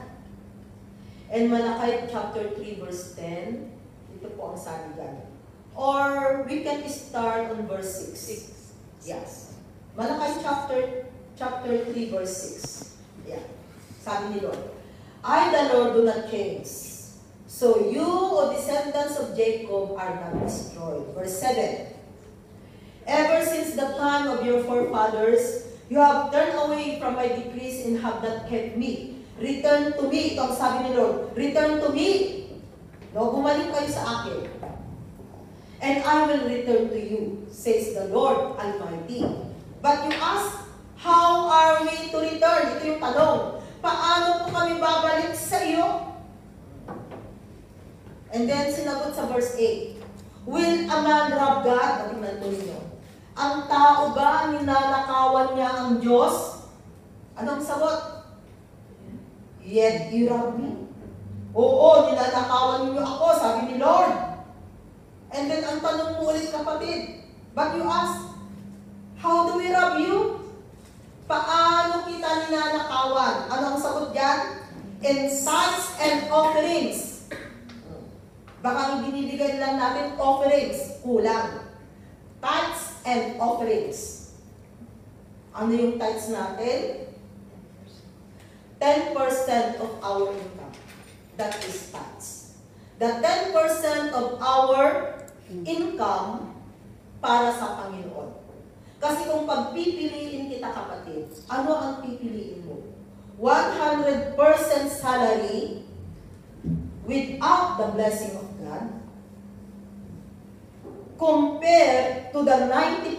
And Malakay chapter 3 verse 10, ito po ang sabi diyan. Or we can start on verse 6. Yes. Malakay chapter 3 verse 6. Yeah. Sabi ni Lord, I the Lord do not change. So you, O descendants of Jacob, are not destroyed. Verse 7. Ever since the time of your forefathers, you have turned away from my decrees and have not kept me. Return to me. Ito ang sabi ni Lord. Return to me. No, bumalik kayo sa akin. And I will return to you, says the Lord Almighty. But you ask, how are we to return? Ito yung tanong. Paano po kami babalik sa iyo? And then sinagot sa verse 8, will a man rob God? Tingnan po ninyo. Ang tao ba ninanakawan niya ang Diyos? Anong sagot? Yet you rob me. Oo, ninanakawan niyo ako, sabi ni Lord. And then ang tanong mo ulit kapatid, but you ask, how do we rob you? Paano kita ninanakawan? Ano ang sagot dyan? In tithes and offerings. Baka ibinibigay lang natin offerings, kulang. Tithes and offerings. Ano yung tithes natin? 10% of our income. That is tithes. The 10% of our income para sa Panginoon. Kasi kung pagpipiliin kita kapatid, ano ang pipiliin mo? 100% salary without the blessing of God compared to the 90%.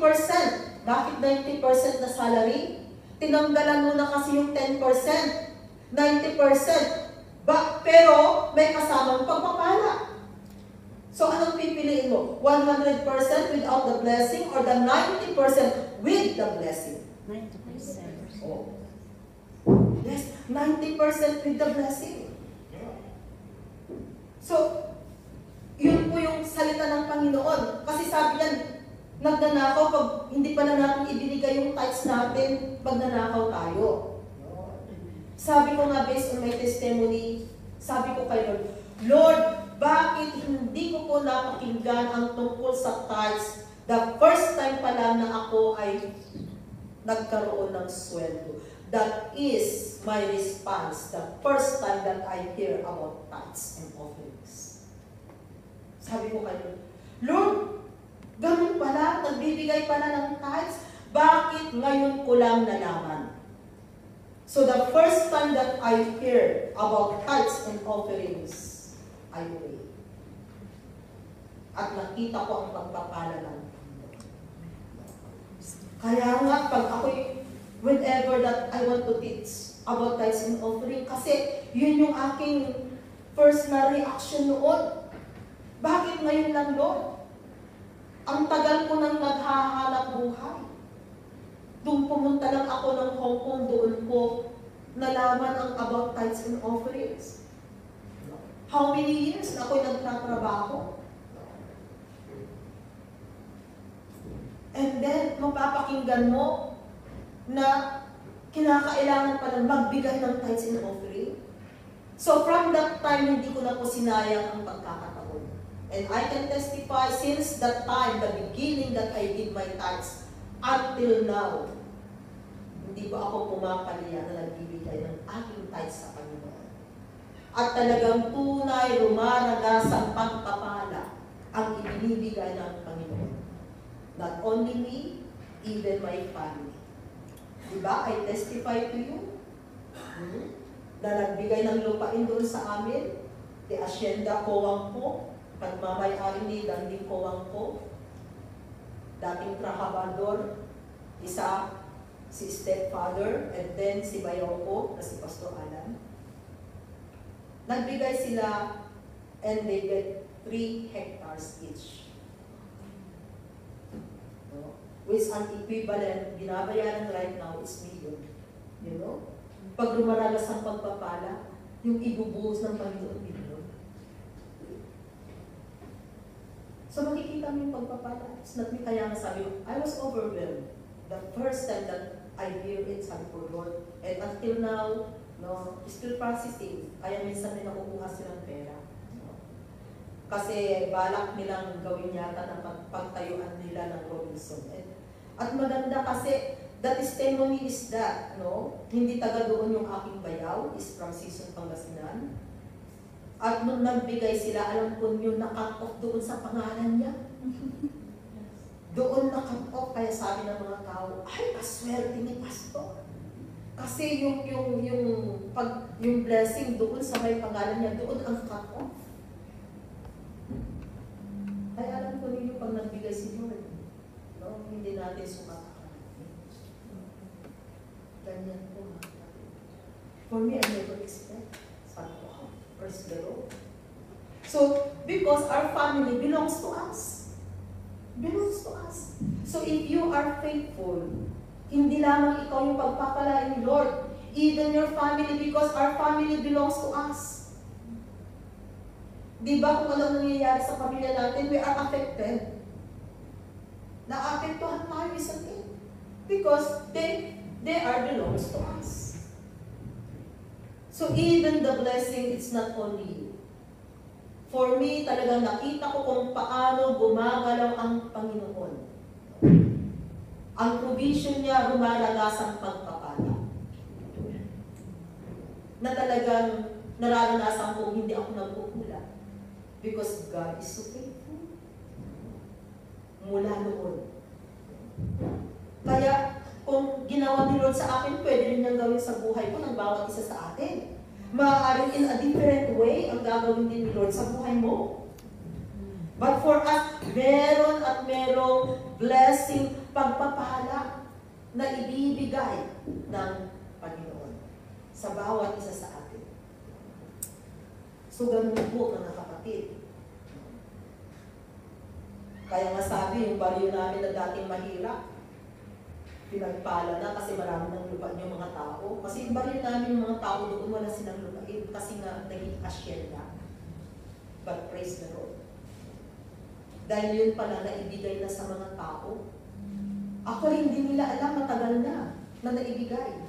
Bakit 90% na salary? Tinanggalan mo na kasi yung 10%. 90%. Pero may kasamang pagpapala. So, anong pipiliin mo? 100% without the blessing or the 90% with the blessing? 90%. Oh. Yes, 90% with the blessing. So, yun po yung salita ng Panginoon. Kasi sabi yan, nagnanakaw pag hindi pa na natin ibinigay yung tithes natin, pag nanakaw tayo. Sabi ko nga, based on my testimony, sabi ko kay Lord, Lord, bakit hindi ko po napakinggan ang tungkol sa tithes the first time pa lang na ako ay nagkaroon ng sweldo? That is my response the first time that I hear about tithes and offerings. Sabi ko kay Lord, Lord, ganun pala, nagbibigay pala ng tithes, bakit ngayon ko lang nalaman? So the first time that I hear about tithes and offerings, I pray. At nakita ko ang pagpapala ng Panginoon. Kaya nga, pag ako'y, whenever that I want to teach about tithes and offering, kasi yun yung aking first na reaction noon. Bakit ngayon lang, Lord? Ang tagal ko nang naghahanap buhay. Doon pumunta lang ako ng Hong Kong, doon ko nalaman ang about tithes and offerings. How many years na ako'y nagtatrabaho? And then, mapapakinggan mo na kinakailangan pa lang magbigay ng tithes and offering. So from that time, hindi ko na po sinayang ang pagkakataon. And I can testify since that time, the beginning that I did my tithes, until now, hindi ba ako pumapalya na nagbibigay ng aking tithes sa Panginoon. At talagang tunay, rumaragas ang pagpapala ang ibinibigay ng Panginoon. Not only me, even my family. Diba? I testify to you. na nagbigay ng lupain doon sa amin, di Hacienda Kowang ko, pagmamayari ni Danding Kowang ko, dating trabahador, isa si stepfather, and then si bayaw ko, na si Pastor Alan. Nagbigay sila and they get 3 hectares each. No? Which an equivalent, binabayaran right now is million. You know? Pag lumaragas ang pagpapala, yung ibubuhos ng Panginoon million. So makikita mo yung pagpapala. It's not me, kaya nga sabi ko, I was overwhelmed. The first time that I hear it, sabi ko, Lord, and until now, no, still processing. Kaya minsan may nakukuha silang pera. No? Kasi balak nilang gawin yata ng pagtayuan nila ng Robinson. At maganda kasi, the testimony is that, no, hindi taga doon yung aking bayaw, is from Sison, Pangasinan. At nung nagbigay sila, alam ko nyo, na-cut off doon sa pangalan niya. Doon na-cut off, kaya sabi ng mga tao, ay, paswerte ni Pastor. Kasi yung blessing doon sa may pangalan niya, doon ang cut off. Ay, alam ko ninyo, pag nagbigay si Lord, no, hindi natin sumatakan. Ganyan po. For me, I never expect. Sabi ko, praise the Lord. So, because our family belongs to us. Belongs to us. So, if you are faithful, hindi lamang ikaw yung pagpapalain ni Lord, even your family, because our family belongs to us. Di ba kung ano nangyayari sa pamilya natin, we are affected. Naapektuhan tayo, isn't it? Because they are belongs to us. So even the blessing, it's not only you. For me, talagang nakita ko kung paano gumagalaw ang Panginoon. Ang provision niya, rumalagas ang pagpapala. Na talagang nararanasan ko, hindi ako nagkukulang. Because God is so faithful. Mula noon. Kaya, kung ginawa ni Lord sa akin, pwede rin niyang gawin sa buhay ko ng bawat isa sa atin. Maaaring in a different way ang gagawin din ni Lord sa buhay mo. But for us, meron at merong blessing, pagpapala na ibibigay ng Panginoon sa bawat isa sa atin. So, ganun po mga kapatid. Kaya nga sabi, yung baryo namin na dating mahirap, pinagpala na kasi marami ng lupa yung mga tao. Kasi yung baryo namin, yung mga tao doon, wala silang lupain kasi nga naging hacienda. But praise the Lord. Dahil yun pala na ibigay na sa mga tao. Ako hindi nila alam, matagal na naibigay.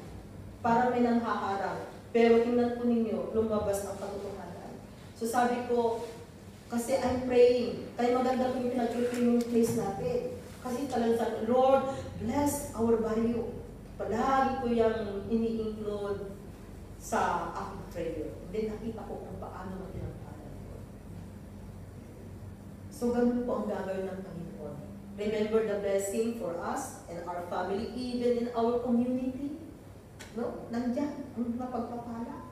Para may nanghaharang. Pero tingnan po ninyo, lumabas ang katotohanan. So sabi ko, kasi I'm praying. Kaya maganda po yung pinag-pray yung place natin. Kasi talagang sabi, Lord, bless our baryo. Palagi ko yung ini-include sa aking prayer. Then nakita ko kung paano matinangkalan ko. So ganun po ang gagawin ng Panginoon. Remember the blessing for us and our family, even in our community. No? Nandiyan ang mapagpapala.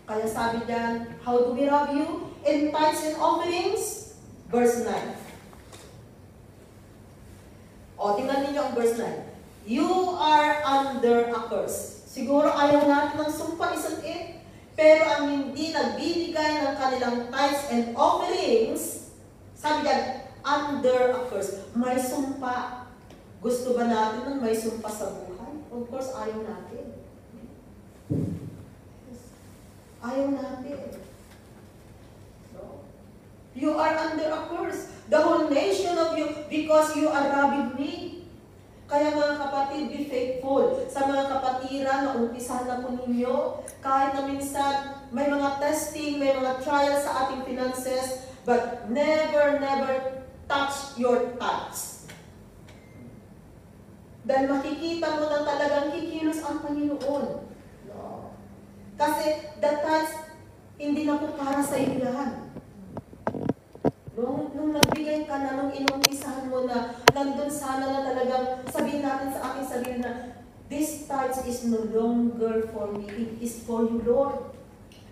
Kaya sabi diyan, how do we rob you? In tithes and offerings? Verse 9. O, tingnan ninyo ang verse 9. You are under a curse. Siguro ayaw natin ng sumpa, isn't it? Pero ang hindi nagbibigay ng kanilang tithes and offerings, sabi diyan, under a curse. May sumpa. Gusto ba natin ng may sumpa sa buhay? Of course, ayaw natin. Ayaw natin. No? You are under a curse. The whole nation of you, because you are robbing me. Kaya mga kapatid, be faithful. Sa mga kapatiran na umpisahan na po ninyo, kahit na minsan may mga testing, may mga trials sa ating finances, but never touch your tithes. Dahil makikita mo na talagang kikilos ang Panginoon. No. Kasi the tithes, hindi na po para sa iyo yan. Nung nagbigay ka na, nung inumpisahan mo na, nandun sana na talagang sabihin natin sa aking sarili na, This tithes is no longer for me, it is for you, Lord.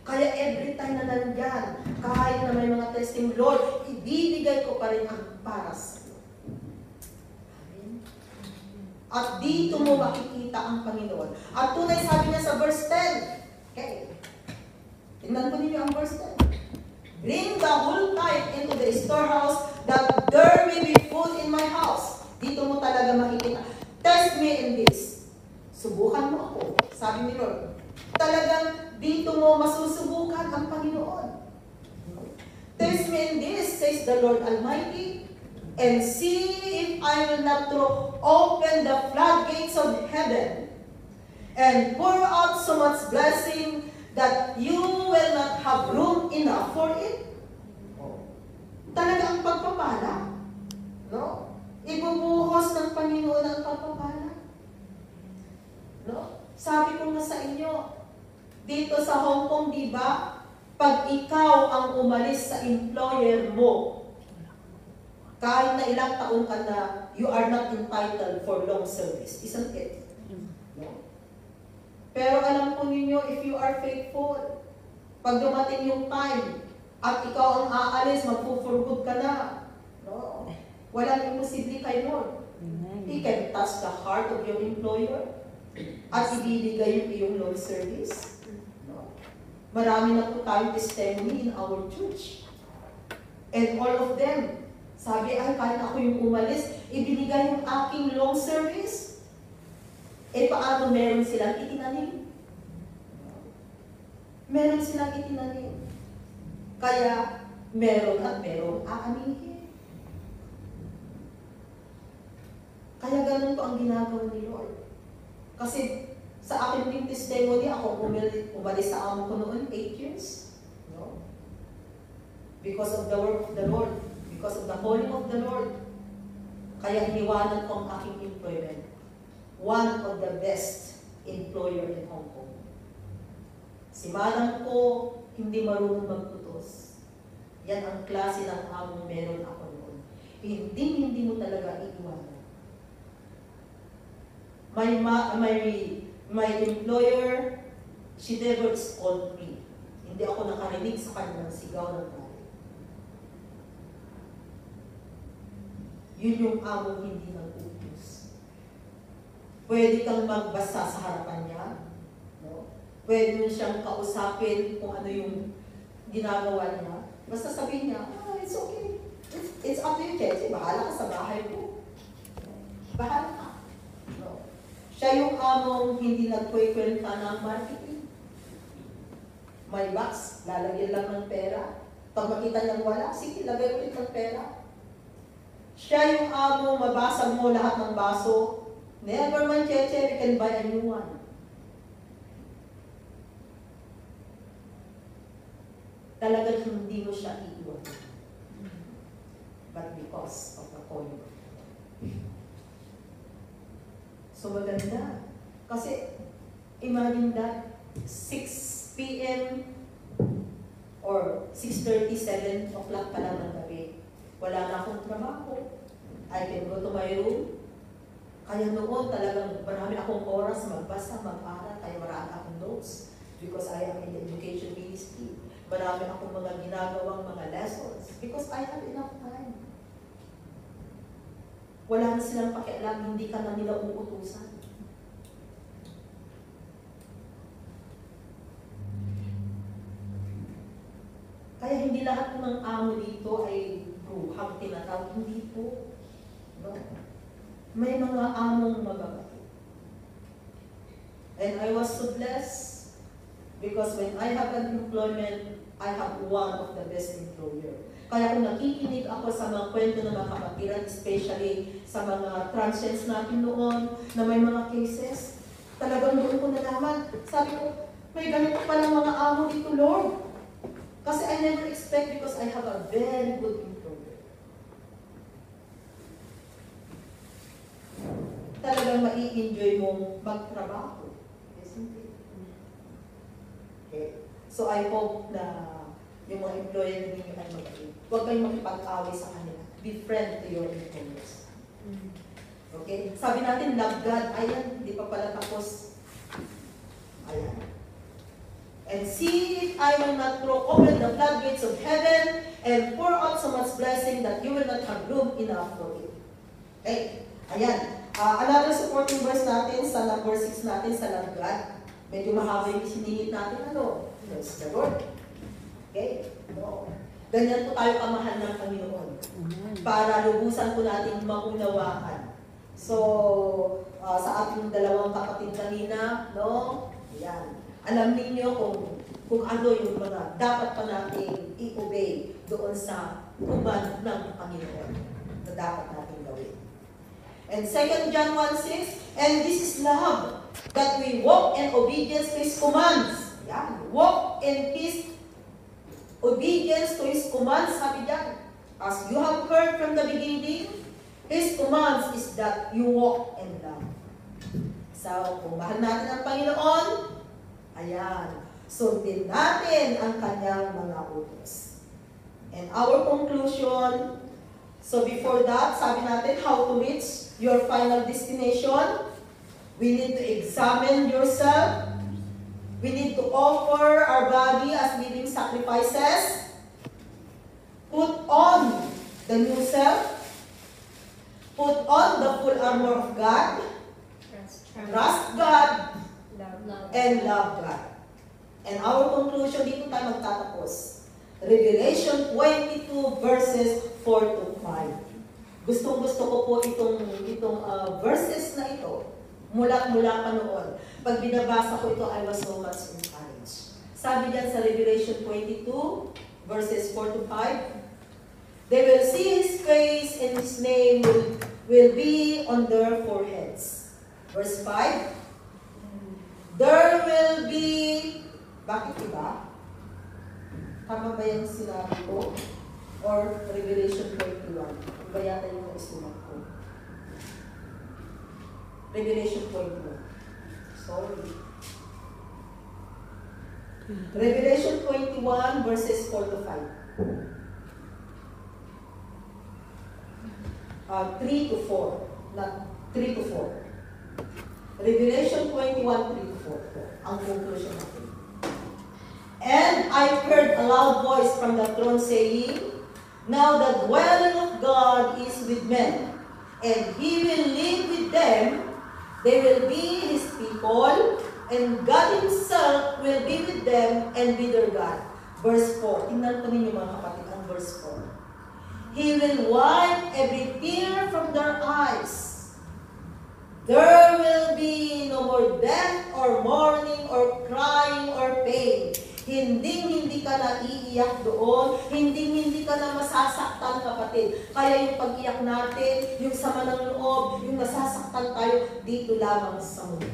Kaya every time na nandyan, kahit na may mga testing, Lord, ibibigay ko pa rin ang para sa iyo. Amen. At dito mo makikita ang Panginoon. At tunay sabi niya sa verse 10, okay, tingnan ko ninyo ang verse 10. Bring the whole tithe into the storehouse, that there may be food in my house. Dito mo talaga makikita. Test me in this. Subukan mo ako, sabi ni Lord. Talagang dito mo masusubukan ang Panginoon. Test me in this, says the Lord Almighty, and see if I will not open the floodgates of heaven and pour out so much blessing that you will not have room enough for it. Talaga ang pagpapala. No? Ibubuhos ng Panginoon ang pagpapala. No? Sabi ko nga sa inyo, dito sa Hong Kong, di ba? Pag ikaw ang umalis sa employer mo, kahit na ilang taon ka na, you are not entitled for long service. Isn't it? No? Pero alam po ninyo, if you are faithful, pag dumating yung time, at ikaw ang aalis, magpo-for-good ka na. No? Walang imposible kay Lord. He can touch the heart of your employer at ibibigay yung iyong long service. No? Marami na po tayong testimony in our church. And all of them, sabi, ay, kahit ako yung umalis, ibinigay yung aking long service. Eh, paano meron silang itinanim? Meron silang itinanim. Kaya, meron at merong aanihin. Kaya ganun po ang ginagawa ni Lord. Kasi sa akin din testimony, ako umalis sa amo ko noon 8 years. No? Because of the work of the Lord. Because of the calling of the Lord. Kaya iniwanan ko ang aking employment. One of the best employer in Hong Kong. Si madam ko, hindi marunong magtutos. Yan ang klase ng among meron ako noon. Hindi mo talaga iiwanan. My employer, she never scolded me. Hindi ako nakarinig sa kanyang sigaw ng galit. Yun yung among hindi nag-utos. Pwede kang magbasa sa harapan niya. No? Pwede mo siyang kausapin kung ano yung ginagawa niya. Basta sabihin niya, it's okay. It's up to you, Cheche. Bahala ka sa bahay ko. Bahala ka. No? Siya yung among hindi nagkwekwenta ng marketing. May box, lalagyan lang ng pera. Pag makita niyang wala, sige, lagay ulit ng pera. Siya yung among mabasag mo lahat ng baso. Never mind, Cheche, we can buy a new one. Talagang hindi mo siya iiwan. But because of the calling of God. So maganda. Kasi, imagine that, 6 p.m. or 6:30, 7 o'clock pa lang ng gabi. Wala na akong trabaho. I can go to my room. Kaya noon talagang marami akong oras magbasa, mag-aral, kaya marami akong notes. Because I am in the education ministry. Marami akong mga ginagawang mga lessons. Because I have enough time. Wala na silang pakialam, hindi ka na nila uutusan. Kaya hindi lahat ng amo dito ay bruhang tinatawag. Hindi po. No? May mga among mababait. And I was so blessed because when I have an employment, I have one of the best employer. Kaya kung nakikinig ako sa mga kwento ng mga kapatiran, especially sa mga transients natin noon, na may mga cases, talagang doon ko nalaman. Sabi ko, may ganito palang mga amo dito, Lord. Kasi I never expect because I have a very good employer. Talagang mai-enjoy mong magtrabaho. Isn't it? Okay. So I hope na yung mga employer ninyo ay mabait. Huwag kayong makipag-away sa kanila. Be friend to your employers. Okay? Sabi natin, love God. Ayan, hindi pa pala tapos. Ayan. And see if I will not throw open the floodgates of heaven and pour out so much blessing that you will not have room enough for it. Okay? Ayan. Another supporting verse natin sa number 6 natin sa love God. Medyo mahaba yung siningit natin. Ano? Praise the Lord. Okay? No. Ganyan po tayo kamahal ng Panginoon. Para lubusan po natin maunawaan. So, sa ating dalawang kapatid kanina, no? Ayan. Alam ninyo kung ano yung mga dapat pa natin i-obey doon sa command ng Panginoon na dapat natin gawin. And 2 John 1:6, and this is love, that we walk in obedience to His commands. Ayan. Walk in His obedience to His commands, sabi diyan. As you have heard from the beginning, His commands is that you walk in love. So, kung mahal natin ang Panginoon, ayan, sundin natin ang Kanyang mga utos. And our conclusion, so before that, sabi natin, how to reach your final destination. We need to examine yourself. We need to offer our body as living sacrifices. Put on the new self. Put on the full armor of God. Trust God. Love. And love God. And our conclusion, dito tayo magtatapos. Revelation 22 verses 4 to 5. Gustong-gusto ko po itong verses na ito. Mula pa noon. Pag binabasa ko ito, I was so much encouraged. Sabi diyan sa Revelation 22 verses 4 to 5, they will see His face and His name will be on their foreheads. Verse 5, there will be, bakit iba? Tama ba yung sinabi ko? Or Revelation 21? Iba yata yung isulat ko. Revelation 21. Sorry. Revelation 21 verses 4 to 5. 3 to 4. Not 3 to 4. Revelation 21, 3 to 4. Ang conclusion natin. And I heard a loud voice from the throne saying, now the dwelling of God is with men, and He will live with them. They will be His people, and God Himself will be with them and be their God. Verse 4. Tingnan po ninyo mga kapatid ang verse 4. He will wipe every tear from their eyes. There will be no more death or mourning or crying or pain. Hindi ka na iiyak doon, hindi ka na masasaktan, kapatid. Kaya yung pag-iyak natin, yung sama ng loob, yung nasasaktan tayo, dito lamang sa mundo.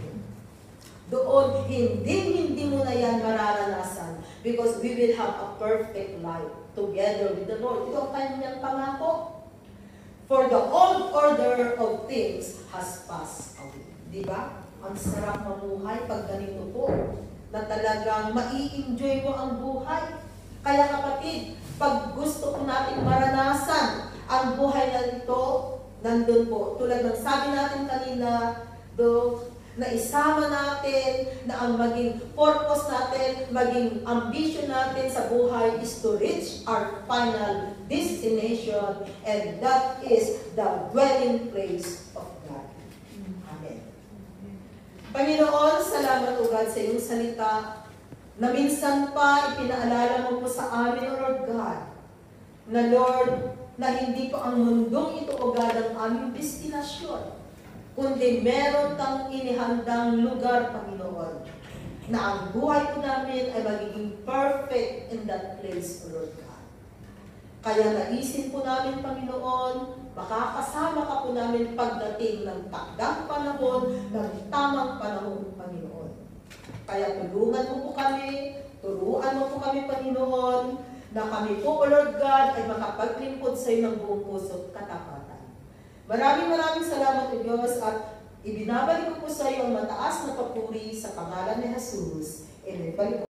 Doon, hindi mo na yan mararanasan because we will have a perfect life together with the Lord. Ito ang kanyang pangako. For the old order of things has passed away. Diba? Ang sarap mamuhay pag ganito po. Na talagang mai-enjoy mo ang buhay. Kaya kapatid, pag gusto ko natin maranasan ang buhay na ito, nandun po. Tulad ng sabi natin kanina, na isama natin, na ang maging purpose natin, maging ambition natin sa buhay is to reach our final destination, and that is the dwelling place of God. Amen. Panginoon, salamat o God sa iyong salita na minsan pa ipinaalala mo po sa amin, O Lord God, na Lord, na hindi po ang mundong ito o God ang aming destinasyon, kundi meron kang inihandang lugar, Panginoon, na ang buhay po namin ay magiging perfect in that place, O Lord God. Kaya naisin po namin, Panginoon, makakasama ka po namin pagdating ng takdang panahon, ng tamang panahon, Panginoon. Kaya tulungan mo po kami, turuan mo po kami, Panginoon, na kami po, O Lord God, ay makapaglingkod sa iyo ng buong puso at katapatan. Maraming salamat, O Diyos, at ibinabalik ko po sa iyo ang mataas na papuri sa pangalan ni Jesus. Amen.